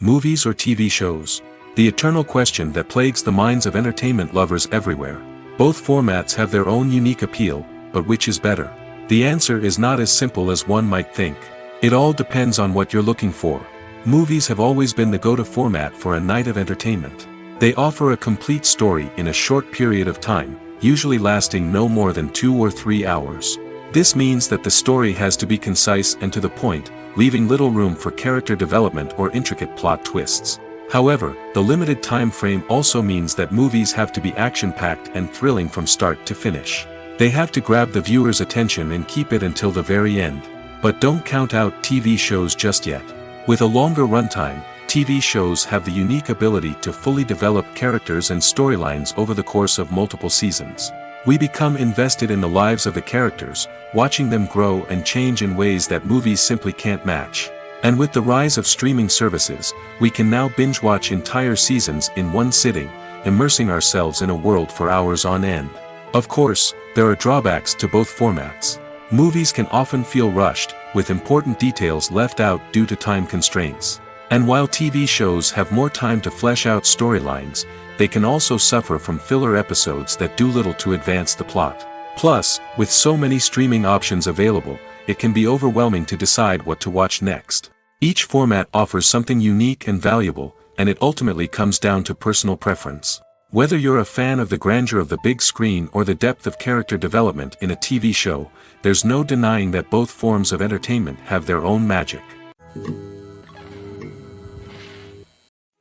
Movies or TV shows? The eternal question that plagues the minds of entertainment lovers everywhere. Both formats have their own unique appeal, but which is better? The answer is not as simple as one might think. It all depends on what you're looking for. Movies have always been the go-to format for a night of entertainment. They offer a complete story in a short period of time, usually lasting no more than 2 or 3 hours. This means that the story has to be concise and to the point, leaving little room for character development or intricate plot twists. However, the limited time frame also means that movies have to be action-packed and thrilling from start to finish. They have to grab the viewer's attention and keep it until the very end. But don't count out TV shows just yet. With a longer runtime, TV shows have the unique ability to fully develop characters and storylines over the course of multiple seasons. We become invested in the lives of the characters, watching them grow and change in ways that movies simply can't match. And with the rise of streaming services, we can now binge-watch entire seasons in one sitting, immersing ourselves in a world for hours on end. Of course, there are drawbacks to both formats. Movies can often feel rushed, with important details left out due to time constraints. And while TV shows have more time to flesh out storylines, they can also suffer from filler episodes that do little to advance the plot. Plus, with so many streaming options available, it can be overwhelming to decide what to watch next. Each format offers something unique and valuable, and it ultimately comes down to personal preference. Whether you're a fan of the grandeur of the big screen or the depth of character development in a TV show, there's no denying that both forms of entertainment have their own magic.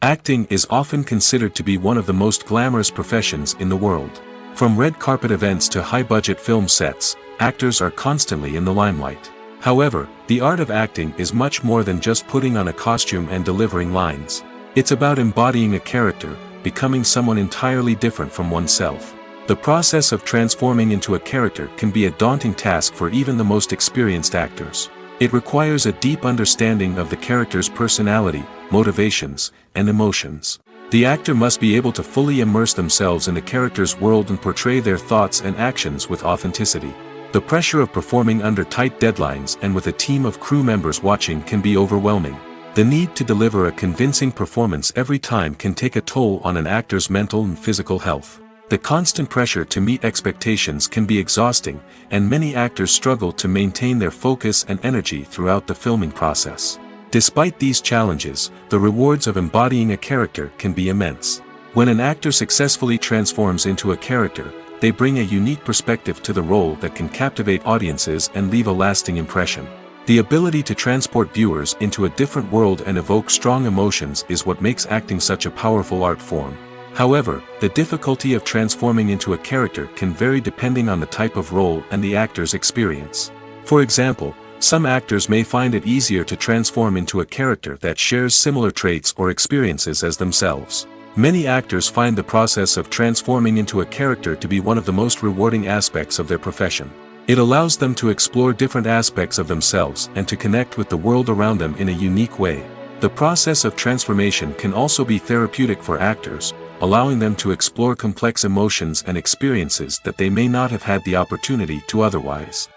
Acting is often considered to be one of the most glamorous professions in the world. From red carpet events to high-budget film sets, actors are constantly in the limelight. However, the art of acting is much more than just putting on a costume and delivering lines. It's about embodying a character, becoming someone entirely different from oneself. The process of transforming into a character can be a daunting task for even the most experienced actors. It requires a deep understanding of the character's personality, motivations, and emotions. The actor must be able to fully immerse themselves in the character's world and portray their thoughts and actions with authenticity. The pressure of performing under tight deadlines and with a team of crew members watching can be overwhelming. The need to deliver a convincing performance every time can take a toll on an actor's mental and physical health. The constant pressure to meet expectations can be exhausting, and many actors struggle to maintain their focus and energy throughout the filming process. Despite these challenges, the rewards of embodying a character can be immense. When an actor successfully transforms into a character, they bring a unique perspective to the role that can captivate audiences and leave a lasting impression. The ability to transport viewers into a different world and evoke strong emotions is what makes acting such a powerful art form. However, the difficulty of transforming into a character can vary depending on the type of role and the actor's experience. For example, some actors may find it easier to transform into a character that shares similar traits or experiences as themselves. Many actors find the process of transforming into a character to be one of the most rewarding aspects of their profession. It allows them to explore different aspects of themselves and to connect with the world around them in a unique way. The process of transformation can also be therapeutic for actors, allowing them to explore complex emotions and experiences that they may not have had the opportunity to otherwise.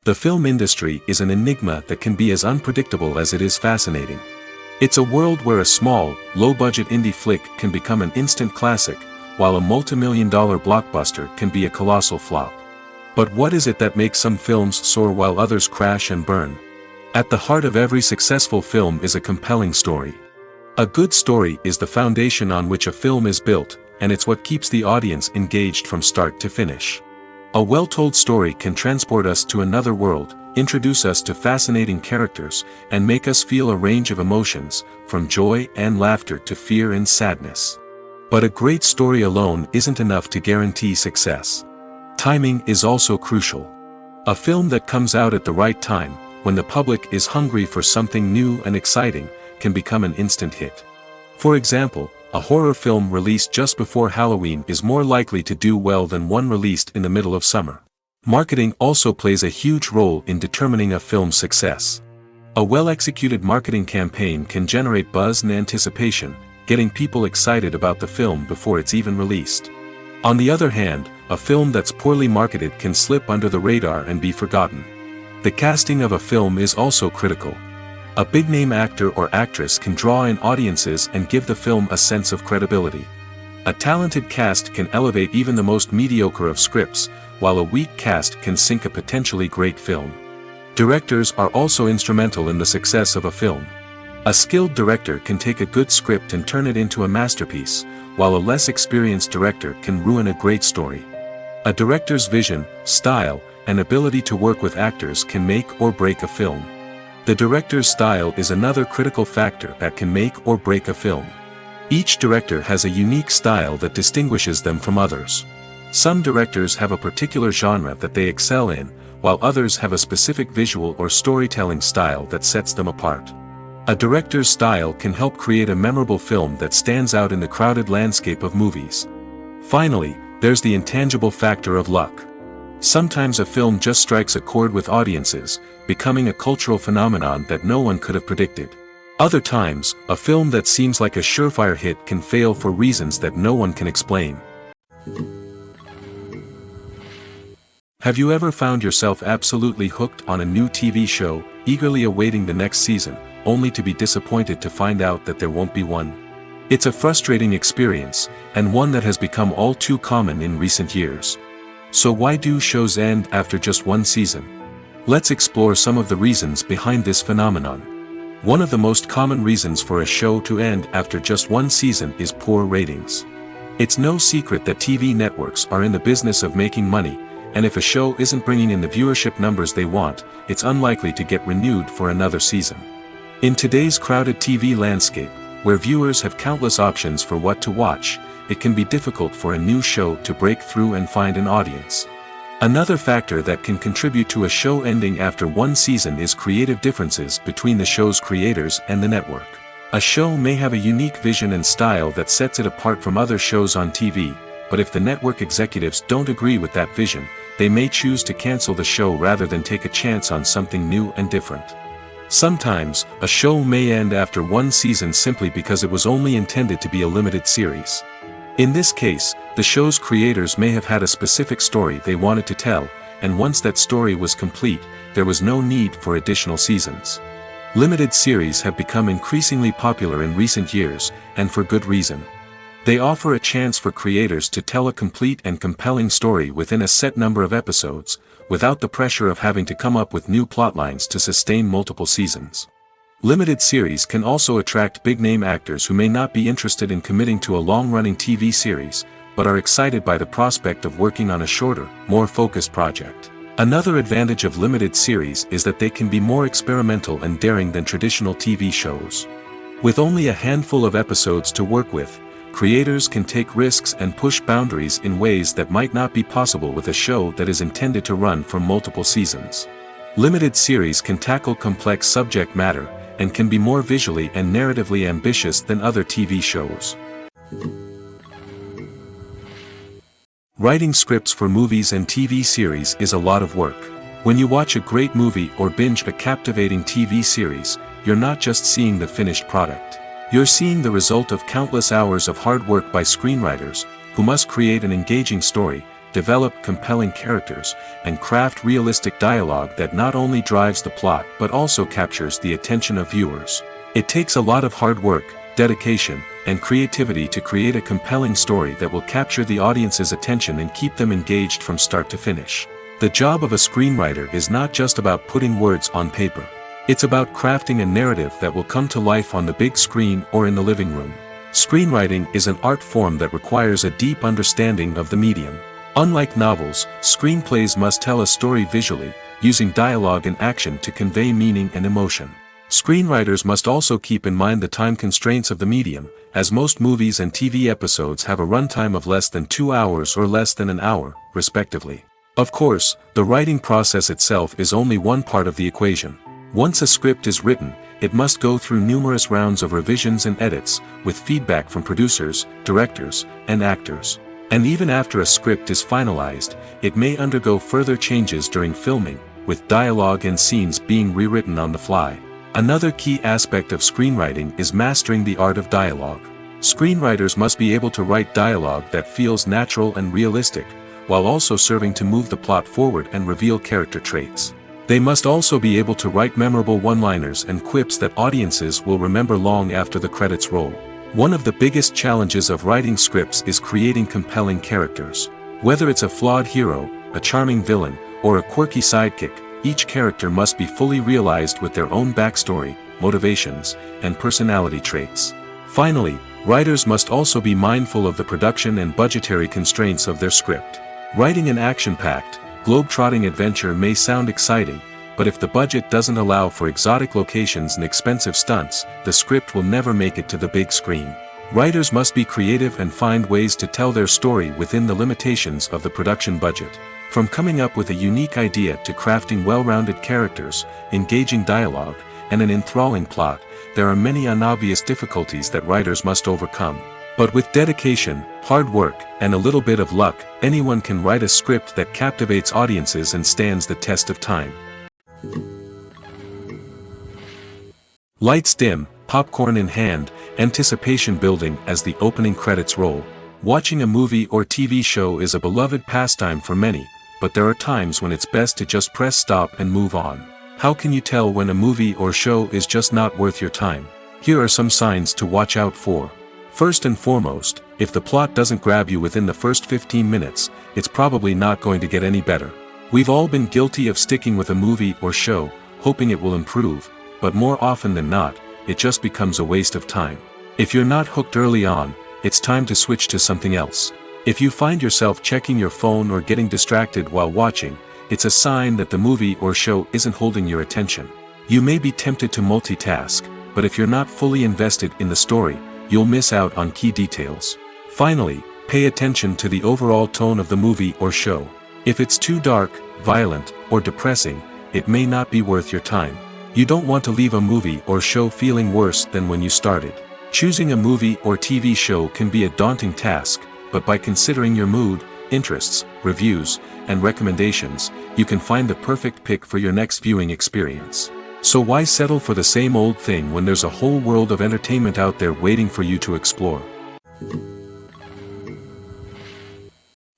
The film industry is an enigma that can be as unpredictable as it is fascinating. It's a world where a small, low-budget indie flick can become an instant classic, while a multi-million-dollar blockbuster can be a colossal flop. But what is it that makes some films soar while others crash and burn? At the heart of every successful film is a compelling story. A good story is the foundation on which a film is built, and it's what keeps the audience engaged from start to finish. A well-told story can transport us to another world, introduce us to fascinating characters, and make us feel a range of emotions, from joy and laughter to fear and sadness. But a great story alone isn't enough to guarantee success. Timing is also crucial. A film that comes out at the right time, when the public is hungry for something new and exciting, can become an instant hit. For example, a horror film released just before Halloween is more likely to do well than one released in the middle of summer. Marketing also plays a huge role in determining a film's success. A well-executed marketing campaign can generate buzz and anticipation, getting people excited about the film before it's even released. On the other hand, a film that's poorly marketed can slip under the radar and be forgotten. The casting of a film is also critical. A big-name actor or actress can draw in audiences and give the film a sense of credibility. A talented cast can elevate even the most mediocre of scripts, while a weak cast can sink a potentially great film. Directors are also instrumental in the success of a film. A skilled director can take a good script and turn it into a masterpiece, while a less experienced director can ruin a great story. A director's vision, style, and ability to work with actors can make or break a film. The director's style is another critical factor that can make or break a film. Each director has a unique style that distinguishes them from others. Some directors have a particular genre that they excel in, while others have a specific visual or storytelling style that sets them apart. A director's style can help create a memorable film that stands out in the crowded landscape of movies. Finally, there's the intangible factor of luck. Sometimes a film just strikes a chord with audiences, becoming a cultural phenomenon that no one could have predicted. Other times, a film that seems like a surefire hit can fail for reasons that no one can explain. Have you ever found yourself absolutely hooked on a new TV show, eagerly awaiting the next season, only to be disappointed to find out that there won't be one? It's a frustrating experience, and one that has become all too common in recent years. So why do shows end after just one season? Let's explore some of the reasons behind this phenomenon. One of the most common reasons for a show to end after just one season is poor ratings. It's no secret that TV networks are in the business of making money, and if a show isn't bringing in the viewership numbers they want, it's unlikely to get renewed for another season. In today's crowded TV landscape, where viewers have countless options for what to watch, it can be difficult for a new show to break through and find an audience. Another factor that can contribute to a show ending after one season is creative differences between the show's creators and the network. A show may have a unique vision and style that sets it apart from other shows on TV, but if the network executives don't agree with that vision, they may choose to cancel the show rather than take a chance on something new and different. Sometimes, a show may end after one season simply because it was only intended to be a limited series. In this case, the show's creators may have had a specific story they wanted to tell, and once that story was complete, there was no need for additional seasons. Limited series have become increasingly popular in recent years, and for good reason. They offer a chance for creators to tell a complete and compelling story within a set number of episodes, without the pressure of having to come up with new plotlines to sustain multiple seasons. Limited series can also attract big-name actors who may not be interested in committing to a long-running TV series, but are excited by the prospect of working on a shorter, more focused project. Another advantage of limited series is that they can be more experimental and daring than traditional TV shows. With only a handful of episodes to work with, creators can take risks and push boundaries in ways that might not be possible with a show that is intended to run for multiple seasons. Limited series can tackle complex subject matter, and can be more visually and narratively ambitious than other TV shows. Writing scripts for movies and TV series is a lot of work. When you watch a great movie or binge a captivating TV series, you're not just seeing the finished product. You're seeing the result of countless hours of hard work by screenwriters, who must create an engaging story, develop compelling characters, and craft realistic dialogue that not only drives the plot but also captures the attention of viewers. It takes a lot of hard work, dedication, and creativity to create a compelling story that will capture the audience's attention and keep them engaged from start to finish. The job of a screenwriter is not just about putting words on paper. It's about crafting a narrative that will come to life on the big screen or in the living room. Screenwriting is an art form that requires a deep understanding of the medium. Unlike novels, screenplays must tell a story visually, using dialogue and action to convey meaning and emotion. Screenwriters must also keep in mind the time constraints of the medium, as most movies and TV episodes have a runtime of less than 2 hours or less than an hour, respectively. Of course, the writing process itself is only one part of the equation. Once a script is written, it must go through numerous rounds of revisions and edits, with feedback from producers, directors, and actors. And even after a script is finalized, it may undergo further changes during filming, with dialogue and scenes being rewritten on the fly. Another key aspect of screenwriting is mastering the art of dialogue. Screenwriters must be able to write dialogue that feels natural and realistic, while also serving to move the plot forward and reveal character traits. They must also be able to write memorable one-liners and quips that audiences will remember long after the credits roll. One of the biggest challenges of writing scripts is creating compelling characters. Whether it's a flawed hero, a charming villain, or a quirky sidekick, each character must be fully realized with their own backstory, motivations, and personality traits. Finally, writers must also be mindful of the production and budgetary constraints of their script. Writing an action-packed, globe-trotting adventure may sound exciting, but if the budget doesn't allow for exotic locations and expensive stunts, the script will never make it to the big screen. Writers must be creative and find ways to tell their story within the limitations of the production budget. From coming up with a unique idea to crafting well-rounded characters, engaging dialogue, and an enthralling plot, there are many unobvious difficulties that writers must overcome. But with dedication, hard work, and a little bit of luck, anyone can write a script that captivates audiences and stands the test of time. Lights dim, popcorn in hand, anticipation building as the opening credits roll. Watching a movie or TV show is a beloved pastime for many, but there are times when it's best to just press stop and move on. How can you tell when a movie or show is just not worth your time? Here are some signs to watch out for. First and foremost, if the plot doesn't grab you within the first 15 minutes, it's probably not going to get any better. We've all been guilty of sticking with a movie or show, hoping it will improve, but more often than not, it just becomes a waste of time. If you're not hooked early on, it's time to switch to something else. If you find yourself checking your phone or getting distracted while watching, it's a sign that the movie or show isn't holding your attention. You may be tempted to multitask, but if you're not fully invested in the story, you'll miss out on key details. Finally, pay attention to the overall tone of the movie or show. If it's too dark, violent, or depressing, it may not be worth your time. You don't want to leave a movie or show feeling worse than when you started. Choosing a movie or TV show can be a daunting task, but by considering your mood, interests, reviews, and recommendations, you can find the perfect pick for your next viewing experience. So why settle for the same old thing when there's a whole world of entertainment out there waiting for you to explore?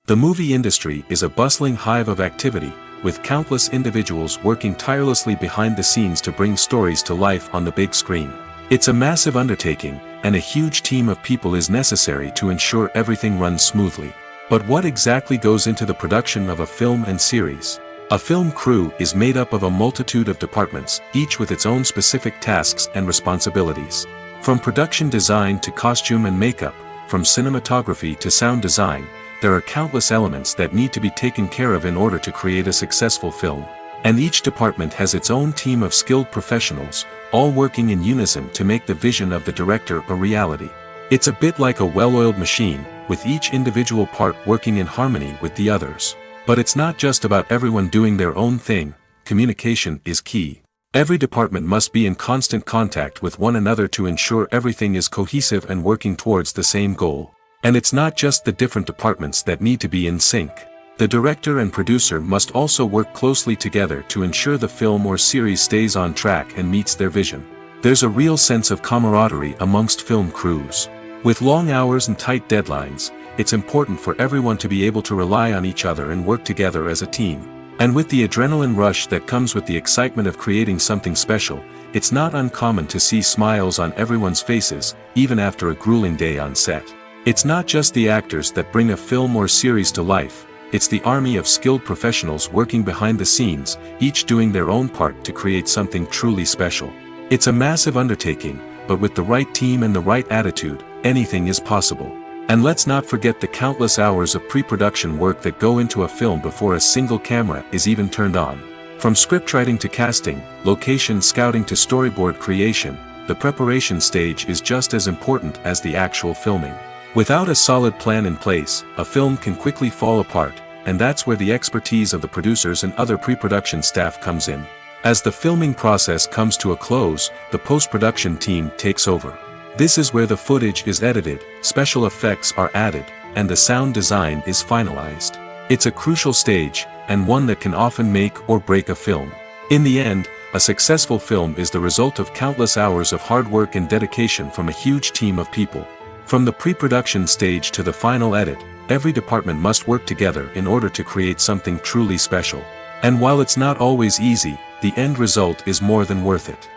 The movie industry is a bustling hive of activity, with countless individuals working tirelessly behind the scenes to bring stories to life on the big screen. It's a massive undertaking, and a huge team of people is necessary to ensure everything runs smoothly. But what exactly goes into the production of a film and series? A film crew is made up of a multitude of departments, each with its own specific tasks and responsibilities. From production design to costume and makeup, from cinematography to sound design, there are countless elements that need to be taken care of in order to create a successful film. And each department has its own team of skilled professionals, all working in unison to make the vision of the director a reality. It's a bit like a well-oiled machine, with each individual part working in harmony with the others. But it's not just about everyone doing their own thing, communication is key. Every department must be in constant contact with one another to ensure everything is cohesive and working towards the same goal. And it's not just the different departments that need to be in sync. The director and producer must also work closely together to ensure the film or series stays on track and meets their vision. There's a real sense of camaraderie amongst film crews. With long hours and tight deadlines, it's important for everyone to be able to rely on each other and work together as a team. And with the adrenaline rush that comes with the excitement of creating something special, it's not uncommon to see smiles on everyone's faces, even after a grueling day on set. It's not just the actors that bring a film or series to life, it's the army of skilled professionals working behind the scenes, each doing their own part to create something truly special. It's a massive undertaking, but with the right team and the right attitude, anything is possible. And let's not forget the countless hours of pre-production work that go into a film before a single camera is even turned on. From scriptwriting to casting, location scouting to storyboard creation, the preparation stage is just as important as the actual filming. Without a solid plan in place, a film can quickly fall apart, and that's where the expertise of the producers and other pre-production staff comes in. As the filming process comes to a close, the post-production team takes over. This is where the footage is edited, special effects are added, and the sound design is finalized. It's a crucial stage, and one that can often make or break a film. In the end, a successful film is the result of countless hours of hard work and dedication from a huge team of people. From the pre-production stage to the final edit, every department must work together in order to create something truly special. And while it's not always easy, the end result is more than worth it.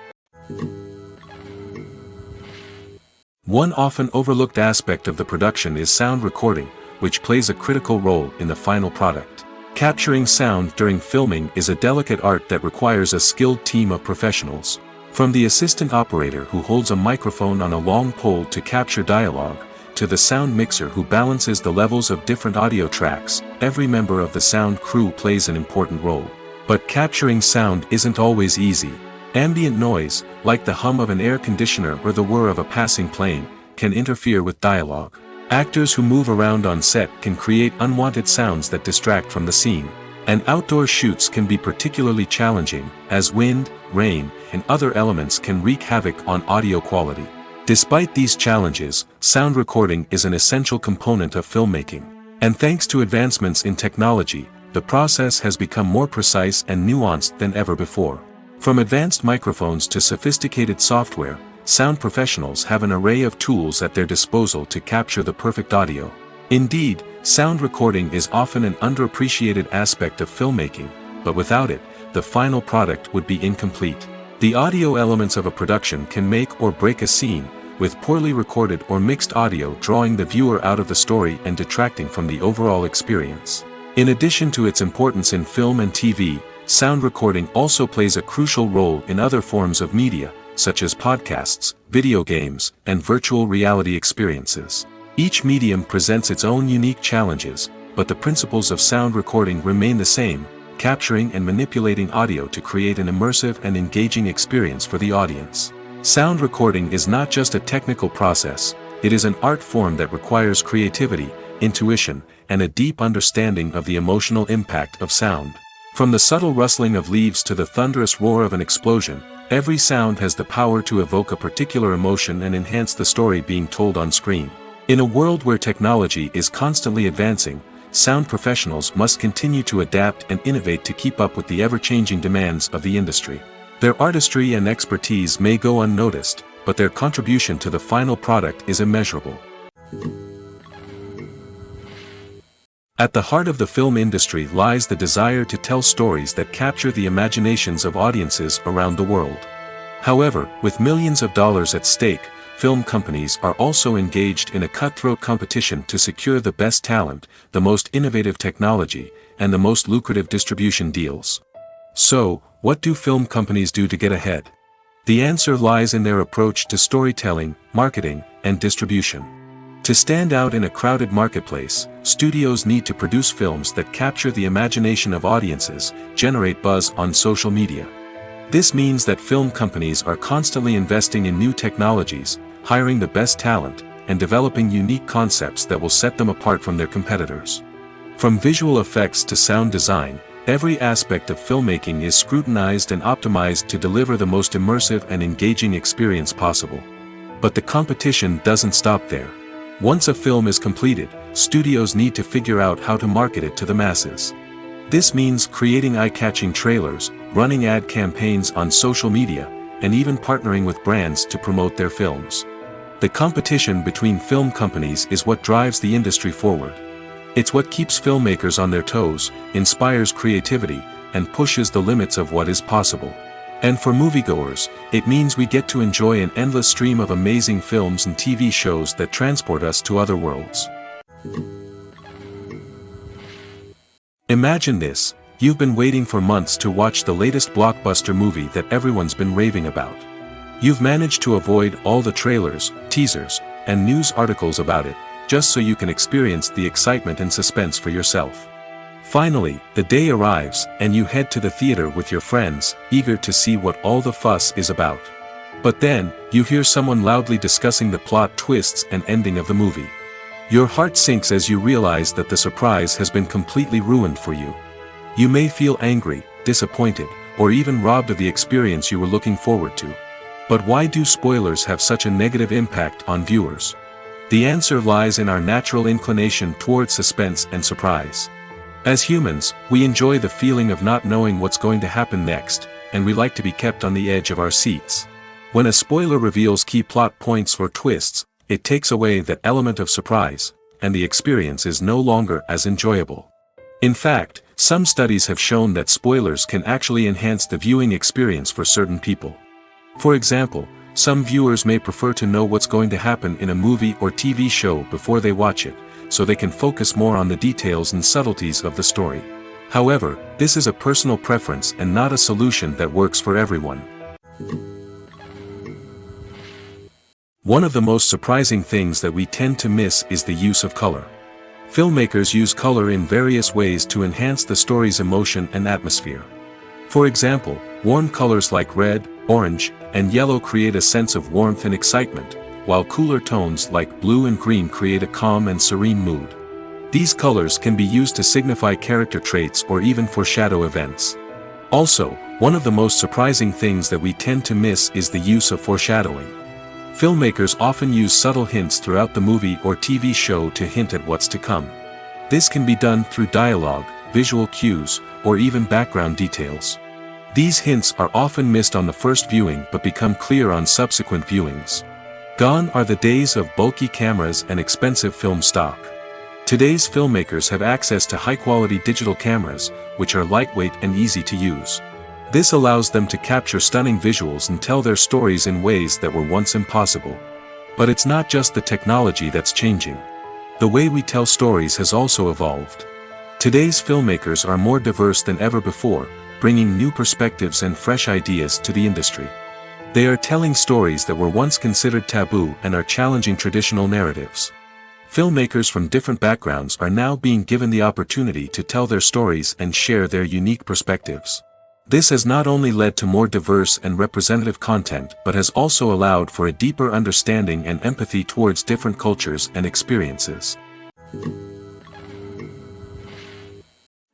One often overlooked aspect of the production is sound recording, which plays a critical role in the final product. Capturing sound during filming is a delicate art that requires a skilled team of professionals. From the assistant operator who holds a microphone on a long pole to capture dialogue, to the sound mixer who balances the levels of different audio tracks, every member of the sound crew plays an important role. But capturing sound isn't always easy. Ambient noise, like the hum of an air conditioner or the whir of a passing plane, can interfere with dialogue. Actors who move around on set can create unwanted sounds that distract from the scene. And outdoor shoots can be particularly challenging, as wind, rain, and other elements can wreak havoc on audio quality. Despite these challenges, sound recording is an essential component of filmmaking. And thanks to advancements in technology, the process has become more precise and nuanced than ever before. From advanced microphones to sophisticated software, sound professionals have an array of tools at their disposal to capture the perfect audio. Indeed, sound recording is often an underappreciated aspect of filmmaking, but without it, the final product would be incomplete. The audio elements of a production can make or break a scene, with poorly recorded or mixed audio drawing the viewer out of the story and detracting from the overall experience. In addition to its importance in film and TV, sound recording also plays a crucial role in other forms of media, such as podcasts, video games, and virtual reality experiences. Each medium presents its own unique challenges, but the principles of sound recording remain the same, capturing and manipulating audio to create an immersive and engaging experience for the audience. Sound recording is not just a technical process, it is an art form that requires creativity, intuition, and a deep understanding of the emotional impact of sound. From the subtle rustling of leaves to the thunderous roar of an explosion, every sound has the power to evoke a particular emotion and enhance the story being told on screen. In a world where technology is constantly advancing, sound professionals must continue to adapt and innovate to keep up with the ever-changing demands of the industry. Their artistry and expertise may go unnoticed, but their contribution to the final product is immeasurable. At the heart of the film industry lies the desire to tell stories that capture the imaginations of audiences around the world. However, with millions of dollars at stake, film companies are also engaged in a cutthroat competition to secure the best talent, the most innovative technology, and the most lucrative distribution deals. So, what do film companies do to get ahead? The answer lies in their approach to storytelling, marketing, and distribution. To stand out in a crowded marketplace, studios need to produce films that capture the imagination of audiences, generate buzz on social media. This means that film companies are constantly investing in new technologies, hiring the best talent, and developing unique concepts that will set them apart from their competitors. From visual effects to sound design, every aspect of filmmaking is scrutinized and optimized to deliver the most immersive and engaging experience possible. But the competition doesn't stop there. Once a film is completed, studios need to figure out how to market it to the masses. This means creating eye-catching trailers, running ad campaigns on social media, and even partnering with brands to promote their films. The competition between film companies is what drives the industry forward. It's what keeps filmmakers on their toes, inspires creativity, and pushes the limits of what is possible. And for moviegoers, it means we get to enjoy an endless stream of amazing films and TV shows that transport us to other worlds. Imagine this, you've been waiting for months to watch the latest blockbuster movie that everyone's been raving about. You've managed to avoid all the trailers, teasers, and news articles about it, just so you can experience the excitement and suspense for yourself. Finally, the day arrives, and you head to the theater with your friends, eager to see what all the fuss is about. But then, you hear someone loudly discussing the plot twists and ending of the movie. Your heart sinks as you realize that the surprise has been completely ruined for you. You may feel angry, disappointed, or even robbed of the experience you were looking forward to. But why do spoilers have such a negative impact on viewers? The answer lies in our natural inclination toward suspense and surprise. As humans, we enjoy the feeling of not knowing what's going to happen next, and we like to be kept on the edge of our seats. When a spoiler reveals key plot points or twists, it takes away that element of surprise, and the experience is no longer as enjoyable. In fact, some studies have shown that spoilers can actually enhance the viewing experience for certain people. For example, some viewers may prefer to know what's going to happen in a movie or TV show before they watch it, so they can focus more on the details and subtleties of the story. However, this is a personal preference and not a solution that works for everyone. One of the most surprising things that we tend to miss is the use of color. Filmmakers use color in various ways to enhance the story's emotion and atmosphere. For example, warm colors like red, orange, and yellow create a sense of warmth and excitement, while cooler tones like blue and green create a calm and serene mood. These colors can be used to signify character traits or even foreshadow events. Also, one of the most surprising things that we tend to miss is the use of foreshadowing. Filmmakers often use subtle hints throughout the movie or TV show to hint at what's to come. This can be done through dialogue, visual cues, or even background details. These hints are often missed on the first viewing but become clear on subsequent viewings. Gone are the days of bulky cameras and expensive film stock. Today's filmmakers have access to high-quality digital cameras, which are lightweight and easy to use. This allows them to capture stunning visuals and tell their stories in ways that were once impossible. But it's not just the technology that's changing. The way we tell stories has also evolved. Today's filmmakers are more diverse than ever before, bringing new perspectives and fresh ideas to the industry. They are telling stories that were once considered taboo and are challenging traditional narratives. Filmmakers from different backgrounds are now being given the opportunity to tell their stories and share their unique perspectives. This has not only led to more diverse and representative content but has also allowed for a deeper understanding and empathy towards different cultures and experiences.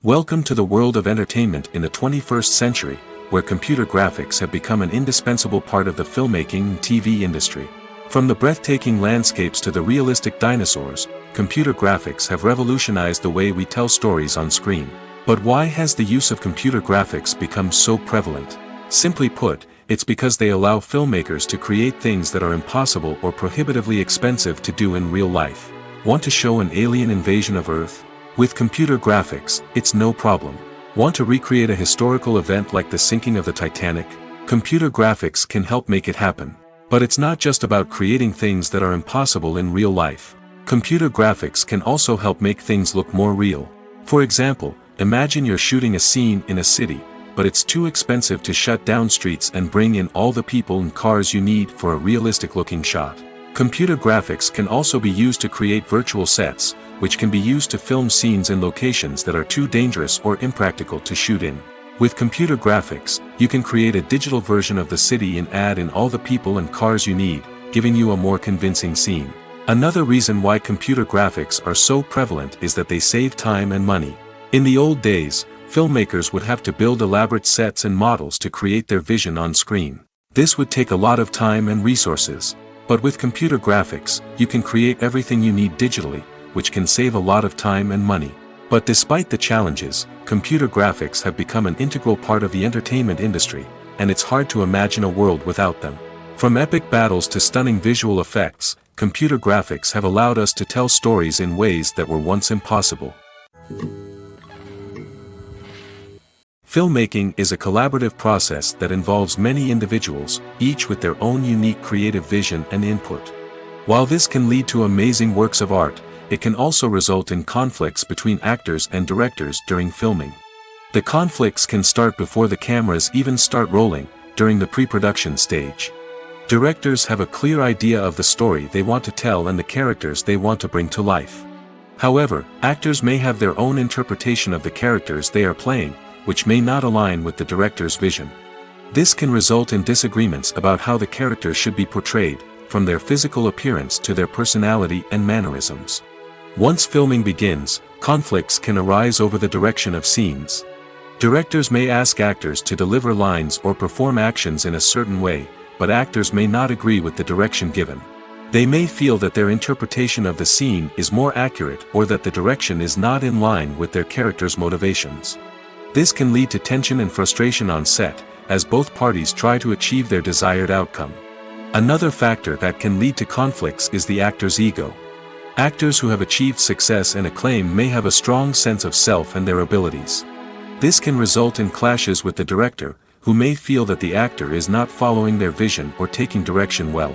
Welcome to the world of entertainment in the 21st century, where computer graphics have become an indispensable part of the filmmaking and TV industry. From the breathtaking landscapes to the realistic dinosaurs, computer graphics have revolutionized the way we tell stories on screen. But why has the use of computer graphics become so prevalent? Simply put, it's because they allow filmmakers to create things that are impossible or prohibitively expensive to do in real life. Want to show an alien invasion of Earth? With computer graphics, it's no problem. Want to recreate a historical event like the sinking of the Titanic? Computer graphics can help make it happen. But it's not just about creating things that are impossible in real life. Computer graphics can also help make things look more real. For example, imagine you're shooting a scene in a city, but it's too expensive to shut down streets and bring in all the people and cars you need for a realistic-looking shot. Computer graphics can also be used to create virtual sets, which can be used to film scenes in locations that are too dangerous or impractical to shoot in. With computer graphics, you can create a digital version of the city and add in all the people and cars you need, giving you a more convincing scene. Another reason why computer graphics are so prevalent is that they save time and money. In the old days, filmmakers would have to build elaborate sets and models to create their vision on screen. This would take a lot of time and resources. But with computer graphics, you can create everything you need digitally, which can save a lot of time and money. But despite the challenges, computer graphics have become an integral part of the entertainment industry, and it's hard to imagine a world without them. From epic battles to stunning visual effects, computer graphics have allowed us to tell stories in ways that were once impossible. Filmmaking is a collaborative process that involves many individuals, each with their own unique creative vision and input. While this can lead to amazing works of art, it can also result in conflicts between actors and directors during filming. The conflicts can start before the cameras even start rolling, during the pre-production stage. Directors have a clear idea of the story they want to tell and the characters they want to bring to life. However, actors may have their own interpretation of the characters they are playing, which may not align with the director's vision. This can result in disagreements about how the characters should be portrayed, from their physical appearance to their personality and mannerisms. Once filming begins, conflicts can arise over the direction of scenes. Directors may ask actors to deliver lines or perform actions in a certain way, but actors may not agree with the direction given. They may feel that their interpretation of the scene is more accurate or that the direction is not in line with their character's motivations. This can lead to tension and frustration on set, as both parties try to achieve their desired outcome. Another factor that can lead to conflicts is the actor's ego. Actors who have achieved success and acclaim may have a strong sense of self and their abilities. This can result in clashes with the director, who may feel that the actor is not following their vision or taking direction well.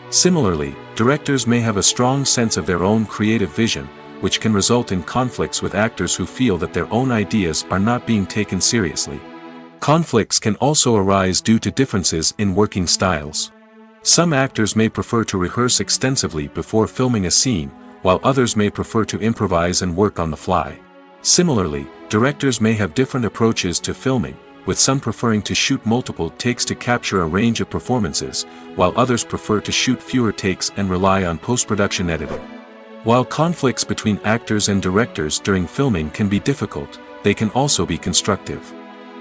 Similarly, directors may have a strong sense of their own creative vision, which can result in conflicts with actors who feel that their own ideas are not being taken seriously. Conflicts can also arise due to differences in working styles. Some actors may prefer to rehearse extensively before filming a scene, while others may prefer to improvise and work on the fly. Similarly, directors may have different approaches to filming, with some preferring to shoot multiple takes to capture a range of performances, while others prefer to shoot fewer takes and rely on post-production editing. While conflicts between actors and directors during filming can be difficult, they can also be constructive.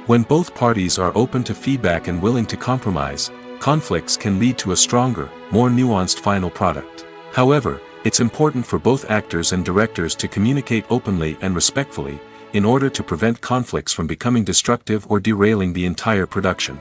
When both parties are open to feedback and willing to compromise, conflicts can lead to a stronger, more nuanced final product. However, it's important for both actors and directors to communicate openly and respectfully, in order to prevent conflicts from becoming destructive or derailing the entire production.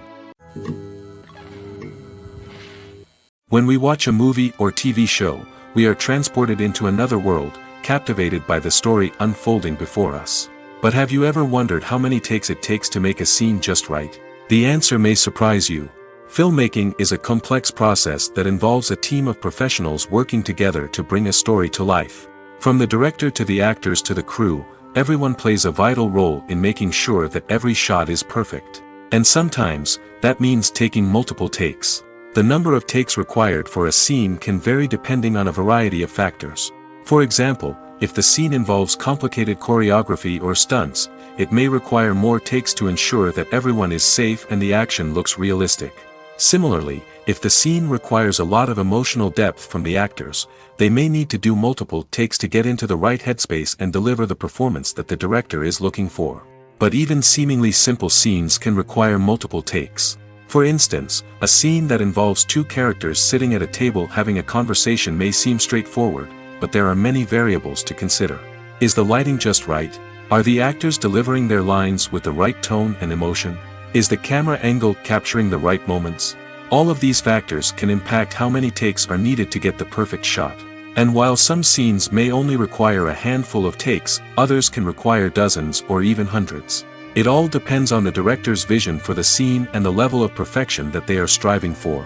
When we watch a movie or TV show, we are transported into another world, captivated by the story unfolding before us. But have you ever wondered how many takes it takes to make a scene just right? The answer may surprise you. Filmmaking is a complex process that involves a team of professionals working together to bring a story to life. From the director to the actors to the crew, everyone plays a vital role in making sure that every shot is perfect. And sometimes, that means taking multiple takes. The number of takes required for a scene can vary depending on a variety of factors. For example, if the scene involves complicated choreography or stunts, it may require more takes to ensure that everyone is safe and the action looks realistic. Similarly, if the scene requires a lot of emotional depth from the actors, they may need to do multiple takes to get into the right headspace and deliver the performance that the director is looking for. But even seemingly simple scenes can require multiple takes. For instance, a scene that involves two characters sitting at a table having a conversation may seem straightforward, but there are many variables to consider. Is the lighting just right? Are the actors delivering their lines with the right tone and emotion? Is the camera angle capturing the right moments? All of these factors can impact how many takes are needed to get the perfect shot. And while some scenes may only require a handful of takes, others can require dozens or even hundreds. It all depends on the director's vision for the scene and the level of perfection that they are striving for.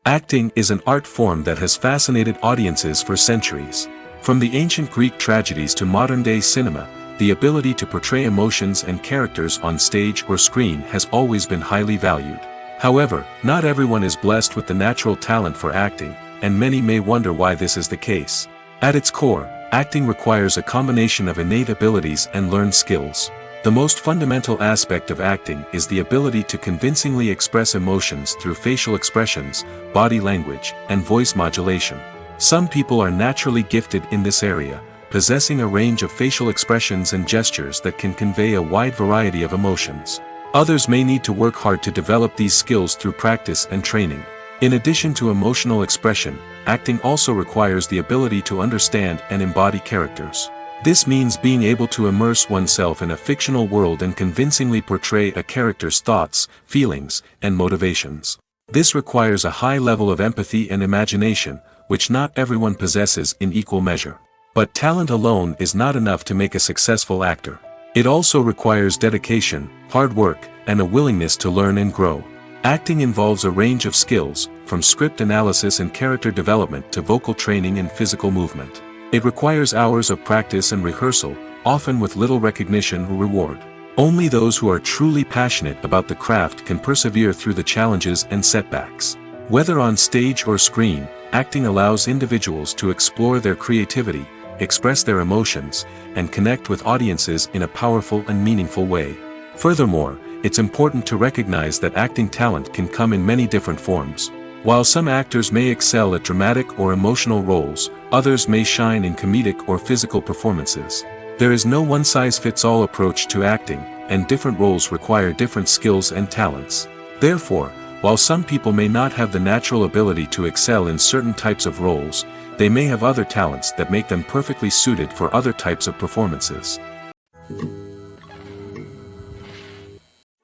Acting is an art form that has fascinated audiences for centuries. From the ancient Greek tragedies to modern-day cinema, the ability to portray emotions and characters on stage or screen has always been highly valued. However, not everyone is blessed with the natural talent for acting, and many may wonder why this is the case. At its core, acting requires a combination of innate abilities and learned skills. The most fundamental aspect of acting is the ability to convincingly express emotions through facial expressions, body language, and voice modulation. Some people are naturally gifted in this area, possessing a range of facial expressions and gestures that can convey a wide variety of emotions. Others may need to work hard to develop these skills through practice and training. In addition to emotional expression, acting also requires the ability to understand and embody characters. This means being able to immerse oneself in a fictional world and convincingly portray a character's thoughts, feelings, and motivations. This requires a high level of empathy and imagination, which not everyone possesses in equal measure. But talent alone is not enough to make a successful actor. It also requires dedication, hard work, and a willingness to learn and grow. Acting involves a range of skills, from script analysis and character development to vocal training and physical movement. It requires hours of practice and rehearsal, often with little recognition or reward. Only those who are truly passionate about the craft can persevere through the challenges and setbacks. Whether on stage or screen, acting allows individuals to explore their creativity, express their emotions, and connect with audiences in a powerful and meaningful way. Furthermore, it's important to recognize that acting talent can come in many different forms. While some actors may excel at dramatic or emotional roles, others may shine in comedic or physical performances. There is no one-size-fits-all approach to acting, and different roles require different skills and talents. Therefore, while some people may not have the natural ability to excel in certain types of roles, they may have other talents that make them perfectly suited for other types of performances.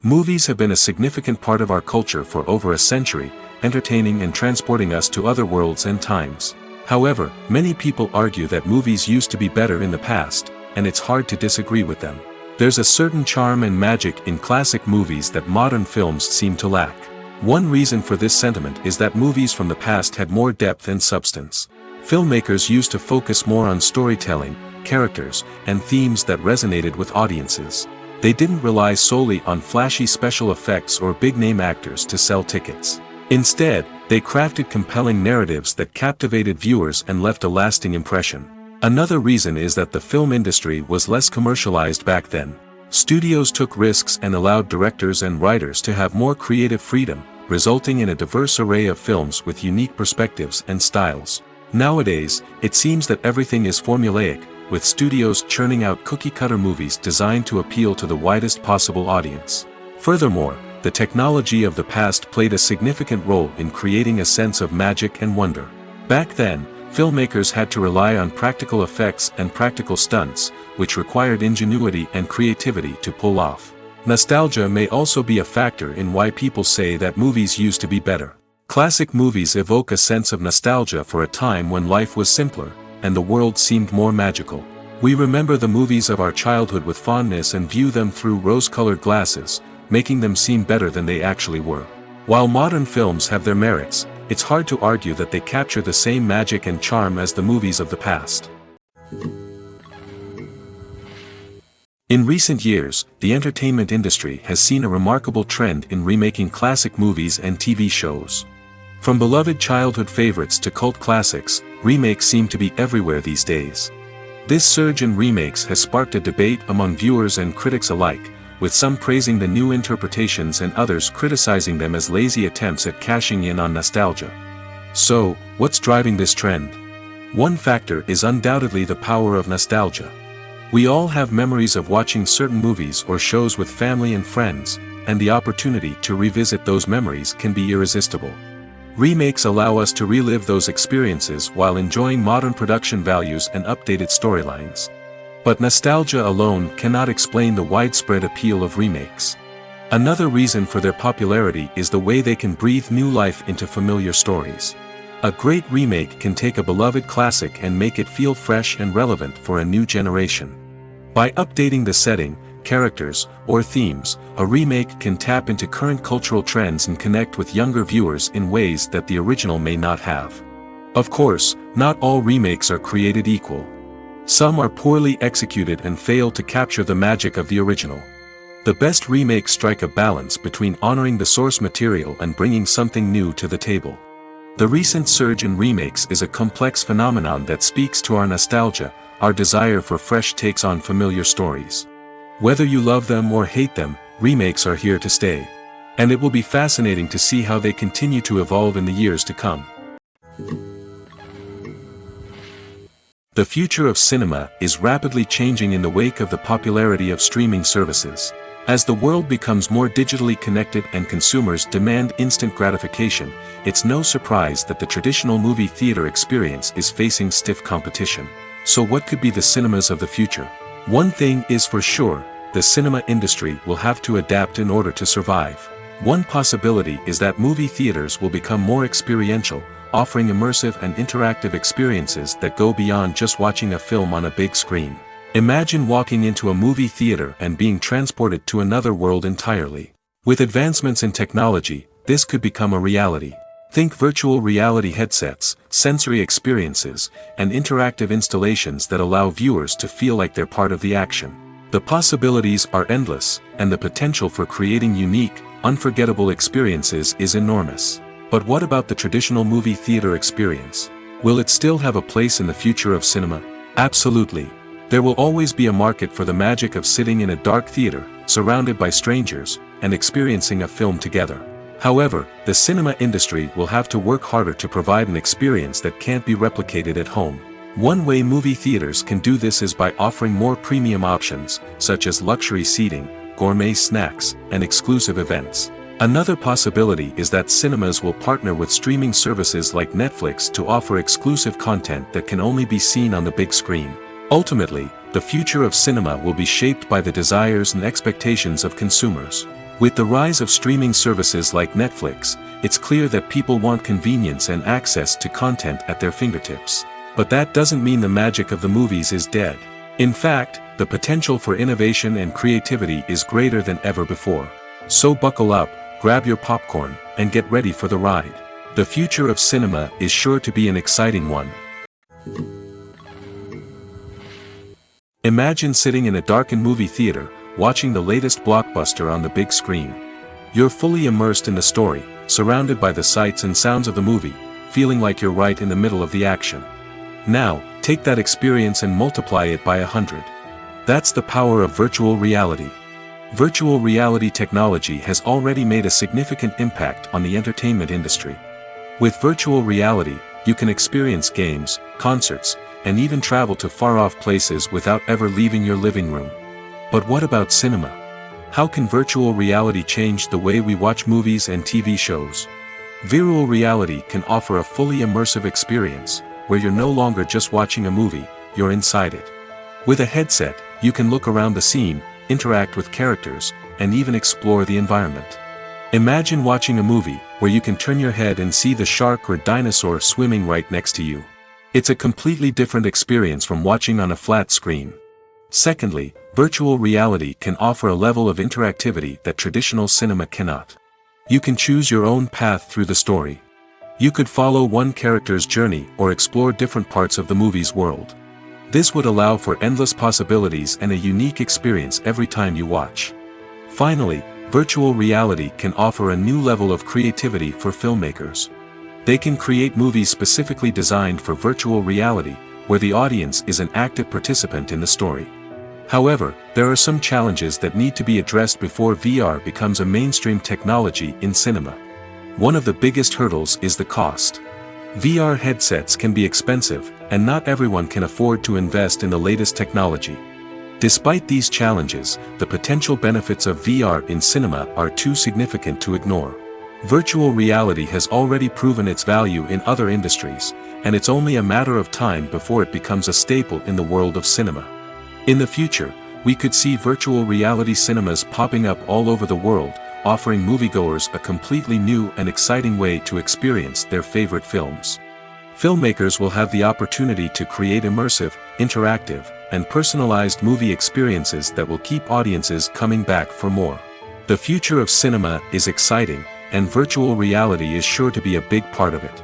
Movies have been a significant part of our culture for over a century, entertaining and transporting us to other worlds and times. However, many people argue that movies used to be better in the past, and it's hard to disagree with them. There's a certain charm and magic in classic movies that modern films seem to lack. One reason for this sentiment is that movies from the past had more depth and substance. Filmmakers used to focus more on storytelling, characters, and themes that resonated with audiences. They didn't rely solely on flashy special effects or big-name actors to sell tickets. Instead, they crafted compelling narratives that captivated viewers and left a lasting impression. Another reason is that the film industry was less commercialized back then. Studios took risks and allowed directors and writers to have more creative freedom, resulting in a diverse array of films with unique perspectives and styles. Nowadays, it seems that everything is formulaic, with studios churning out cookie-cutter movies designed to appeal to the widest possible audience. Furthermore, the technology of the past played a significant role in creating a sense of magic and wonder. Back then, filmmakers had to rely on practical effects and practical stunts, which required ingenuity and creativity to pull off. Nostalgia may also be a factor in why people say that movies used to be better. Classic movies evoke a sense of nostalgia for a time when life was simpler, and the world seemed more magical. We remember the movies of our childhood with fondness and view them through rose-colored glasses, making them seem better than they actually were. While modern films have their merits, it's hard to argue that they capture the same magic and charm as the movies of the past. In recent years, the entertainment industry has seen a remarkable trend in remaking classic movies and TV shows. From beloved childhood favorites to cult classics, remakes seem to be everywhere these days. This surge in remakes has sparked a debate among viewers and critics alike, with some praising the new interpretations and others criticizing them as lazy attempts at cashing in on nostalgia. So, what's driving this trend? One factor is undoubtedly the power of nostalgia. We all have memories of watching certain movies or shows with family and friends, and the opportunity to revisit those memories can be irresistible. Remakes allow us to relive those experiences while enjoying modern production values and updated storylines. But nostalgia alone cannot explain the widespread appeal of remakes. Another reason for their popularity is the way they can breathe new life into familiar stories. A great remake can take a beloved classic and make it feel fresh and relevant for a new generation. By updating the setting, characters, or themes, a remake can tap into current cultural trends and connect with younger viewers in ways that the original may not have. Of course, not all remakes are created equal. Some are poorly executed and fail to capture the magic of the original. The best remakes strike a balance between honoring the source material and bringing something new to the table. The recent surge in remakes is a complex phenomenon that speaks to our nostalgia, our desire for fresh takes on familiar stories. Whether you love them or hate them, remakes are here to stay. And it will be fascinating to see how they continue to evolve in the years to come. The future of cinema is rapidly changing in the wake of the popularity of streaming services. As the world becomes more digitally connected and consumers demand instant gratification, it's no surprise that the traditional movie theater experience is facing stiff competition. So what could be the cinemas of the future? One thing is for sure, the cinema industry will have to adapt in order to survive. One possibility is that movie theaters will become more experiential, offering immersive and interactive experiences that go beyond just watching a film on a big screen. Imagine walking into a movie theater and being transported to another world entirely. With advancements in technology, this could become a reality. Think virtual reality headsets, sensory experiences, and interactive installations that allow viewers to feel like they're part of the action. The possibilities are endless, and the potential for creating unique, unforgettable experiences is enormous. But what about the traditional movie theater experience? Will it still have a place in the future of cinema? Absolutely. There will always be a market for the magic of sitting in a dark theater, surrounded by strangers, and experiencing a film together. However, the cinema industry will have to work harder to provide an experience that can't be replicated at home. One way movie theaters can do this is by offering more premium options, such as luxury seating, gourmet snacks, and exclusive events. Another possibility is that cinemas will partner with streaming services like Netflix to offer exclusive content that can only be seen on the big screen. Ultimately, the future of cinema will be shaped by the desires and expectations of consumers. With the rise of streaming services like Netflix, it's clear that people want convenience and access to content at their fingertips. But that doesn't mean the magic of the movies is dead. In fact, the potential for innovation and creativity is greater than ever before. So buckle up, grab your popcorn, and get ready for the ride. The future of cinema is sure to be an exciting one. Imagine sitting in a darkened movie theater, watching the latest blockbuster on the big screen. You're fully immersed in the story, surrounded by the sights and sounds of the movie, feeling like you're right in the middle of the action. Now, take that experience and multiply it by 100. That's the power of virtual reality. Virtual reality technology has already made a significant impact on the entertainment industry. With virtual reality, you can experience games, concerts, and even travel to far-off places without ever leaving your living room. But what about cinema? How can virtual reality change the way we watch movies and TV shows? Virtual reality can offer a fully immersive experience, where you're no longer just watching a movie, you're inside it. With a headset, you can look around the scene, interact with characters, and even explore the environment. Imagine watching a movie, where you can turn your head and see the shark or dinosaur swimming right next to you. It's a completely different experience from watching on a flat screen. Secondly, virtual reality can offer a level of interactivity that traditional cinema cannot. You can choose your own path through the story. You could follow one character's journey or explore different parts of the movie's world. This would allow for endless possibilities and a unique experience every time you watch. Finally, virtual reality can offer a new level of creativity for filmmakers. They can create movies specifically designed for virtual reality, where the audience is an active participant in the story. However, there are some challenges that need to be addressed before VR becomes a mainstream technology in cinema. One of the biggest hurdles is the cost. VR headsets can be expensive, and not everyone can afford to invest in the latest technology. Despite these challenges, the potential benefits of VR in cinema are too significant to ignore. Virtual reality has already proven its value in other industries, and it's only a matter of time before it becomes a staple in the world of cinema. In the future, we could see virtual reality cinemas popping up all over the world, offering moviegoers a completely new and exciting way to experience their favorite films. Filmmakers will have the opportunity to create immersive, interactive, and personalized movie experiences that will keep audiences coming back for more. The future of cinema is exciting, and virtual reality is sure to be a big part of it.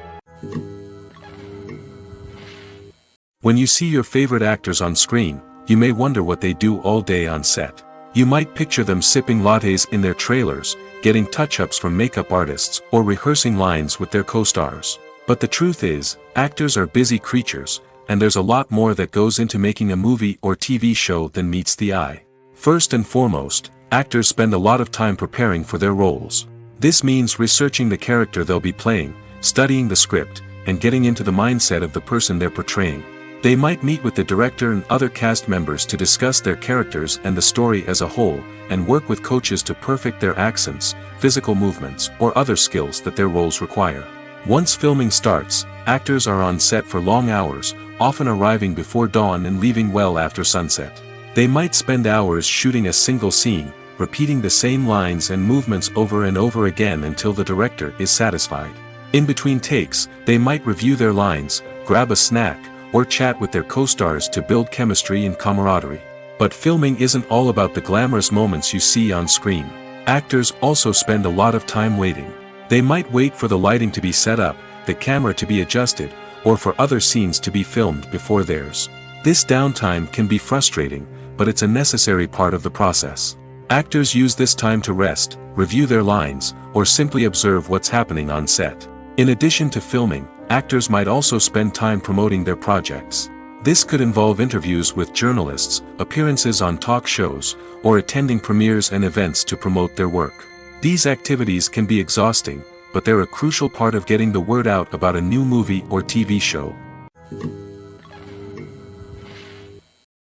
When you see your favorite actors on screen, you may wonder what they do all day on set. You might picture them sipping lattes in their trailers, getting touch-ups from makeup artists, or rehearsing lines with their co-stars. But the truth is, actors are busy creatures, and there's a lot more that goes into making a movie or TV show than meets the eye. First and foremost, actors spend a lot of time preparing for their roles. This means researching the character they'll be playing, studying the script, and getting into the mindset of the person they're portraying. They might meet with the director and other cast members to discuss their characters and the story as a whole, and work with coaches to perfect their accents, physical movements, or other skills that their roles require. Once filming starts, actors are on set for long hours, often arriving before dawn and leaving well after sunset. They might spend hours shooting a single scene, repeating the same lines and movements over and over again until the director is satisfied. In between takes, they might review their lines, grab a snack, or chat with their co-stars to build chemistry and camaraderie. But filming isn't all about the glamorous moments you see on screen. Actors also spend a lot of time waiting. They might wait for the lighting to be set up, the camera to be adjusted, or for other scenes to be filmed before theirs. This downtime can be frustrating, but it's a necessary part of the process. Actors use this time to rest, review their lines, or simply observe what's happening on set. In addition to filming, actors might also spend time promoting their projects. This could involve interviews with journalists, appearances on talk shows, or attending premieres and events to promote their work. These activities can be exhausting, but they're a crucial part of getting the word out about a new movie or TV show.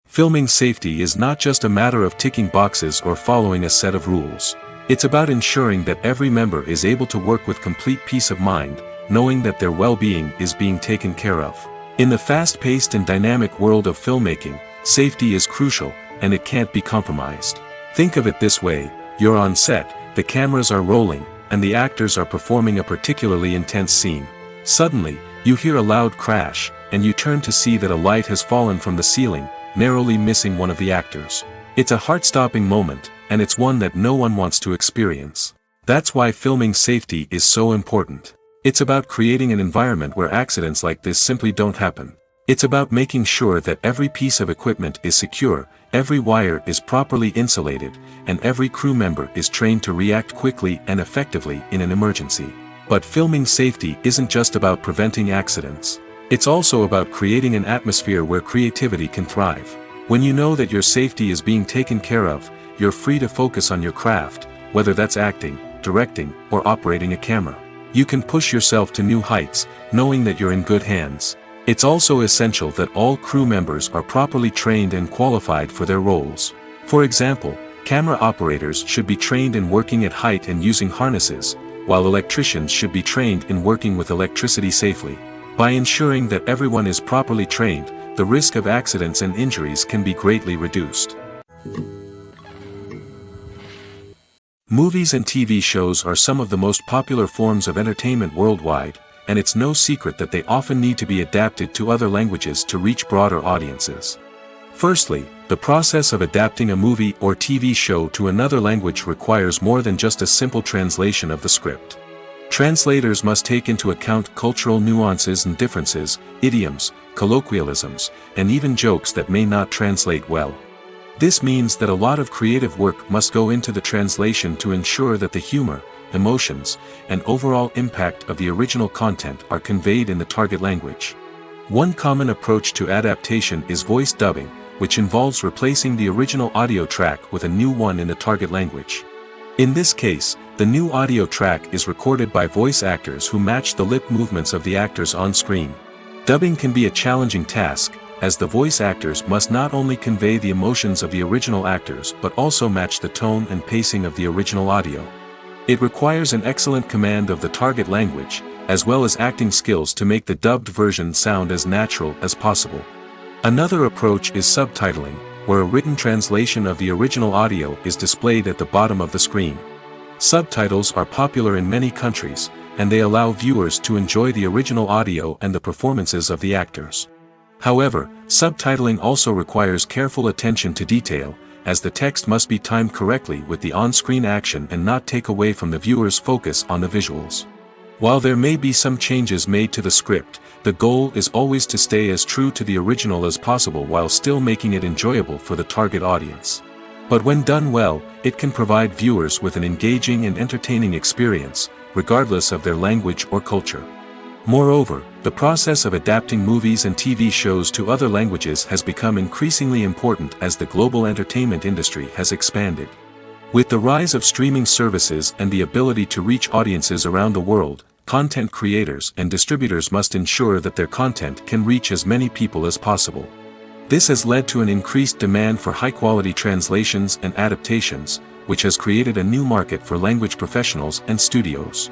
Filming safety is not just a matter of ticking boxes or following a set of rules. It's about ensuring that every member is able to work with complete peace of mind, knowing that their well-being is being taken care of. In the fast-paced and dynamic world of filmmaking, safety is crucial, and it can't be compromised. Think of it this way: you're on set, the cameras are rolling, and the actors are performing a particularly intense scene. Suddenly, you hear a loud crash, and you turn to see that a light has fallen from the ceiling, narrowly missing one of the actors. It's a heart-stopping moment, and it's one that no one wants to experience. That's why filming safety is so important. It's about creating an environment where accidents like this simply don't happen. It's about making sure that every piece of equipment is secure, every wire is properly insulated, and every crew member is trained to react quickly and effectively in an emergency. But filming safety isn't just about preventing accidents. It's also about creating an atmosphere where creativity can thrive. When you know that your safety is being taken care of, you're free to focus on your craft, whether that's acting, directing, or operating a camera. You can push yourself to new heights, knowing that you're in good hands. It's also essential that all crew members are properly trained and qualified for their roles. For example, camera operators should be trained in working at height and using harnesses, while electricians should be trained in working with electricity safely. By ensuring that everyone is properly trained, the risk of accidents and injuries can be greatly reduced. Movies and TV shows are some of the most popular forms of entertainment worldwide, and it's no secret that they often need to be adapted to other languages to reach broader audiences. Firstly, the process of adapting a movie or TV show to another language requires more than just a simple translation of the script. Translators must take into account cultural nuances and differences, idioms, colloquialisms, and even jokes that may not translate well. This means that a lot of creative work must go into the translation to ensure that the humor, emotions, and overall impact of the original content are conveyed in the target language. One common approach to adaptation is voice dubbing, which involves replacing the original audio track with a new one in the target language. In this case, the new audio track is recorded by voice actors who match the lip movements of the actors on screen. Dubbing can be a challenging task, as the voice actors must not only convey the emotions of the original actors but also match the tone and pacing of the original audio. It requires an excellent command of the target language, as well as acting skills to make the dubbed version sound as natural as possible. Another approach is subtitling, where a written translation of the original audio is displayed at the bottom of the screen. Subtitles are popular in many countries, and they allow viewers to enjoy the original audio and the performances of the actors. However, subtitling also requires careful attention to detail, as the text must be timed correctly with the on-screen action and not take away from the viewer's focus on the visuals. While there may be some changes made to the script, the goal is always to stay as true to the original as possible while still making it enjoyable for the target audience. But when done well, it can provide viewers with an engaging and entertaining experience, regardless of their language or culture. Moreover, the process of adapting movies and TV shows to other languages has become increasingly important as the global entertainment industry has expanded. With the rise of streaming services and the ability to reach audiences around the world, content creators and distributors must ensure that their content can reach as many people as possible. This has led to an increased demand for high-quality translations and adaptations, which has created a new market for language professionals and studios.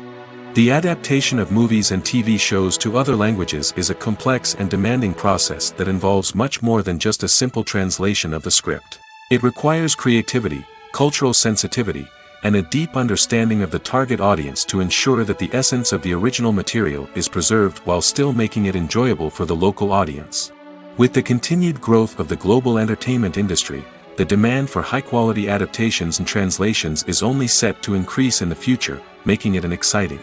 The adaptation of movies and TV shows to other languages is a complex and demanding process that involves much more than just a simple translation of the script. It requires creativity, cultural sensitivity, and a deep understanding of the target audience to ensure that the essence of the original material is preserved while still making it enjoyable for the local audience. With the continued growth of the global entertainment industry, the demand for high-quality adaptations and translations is only set to increase in the future, making it an exciting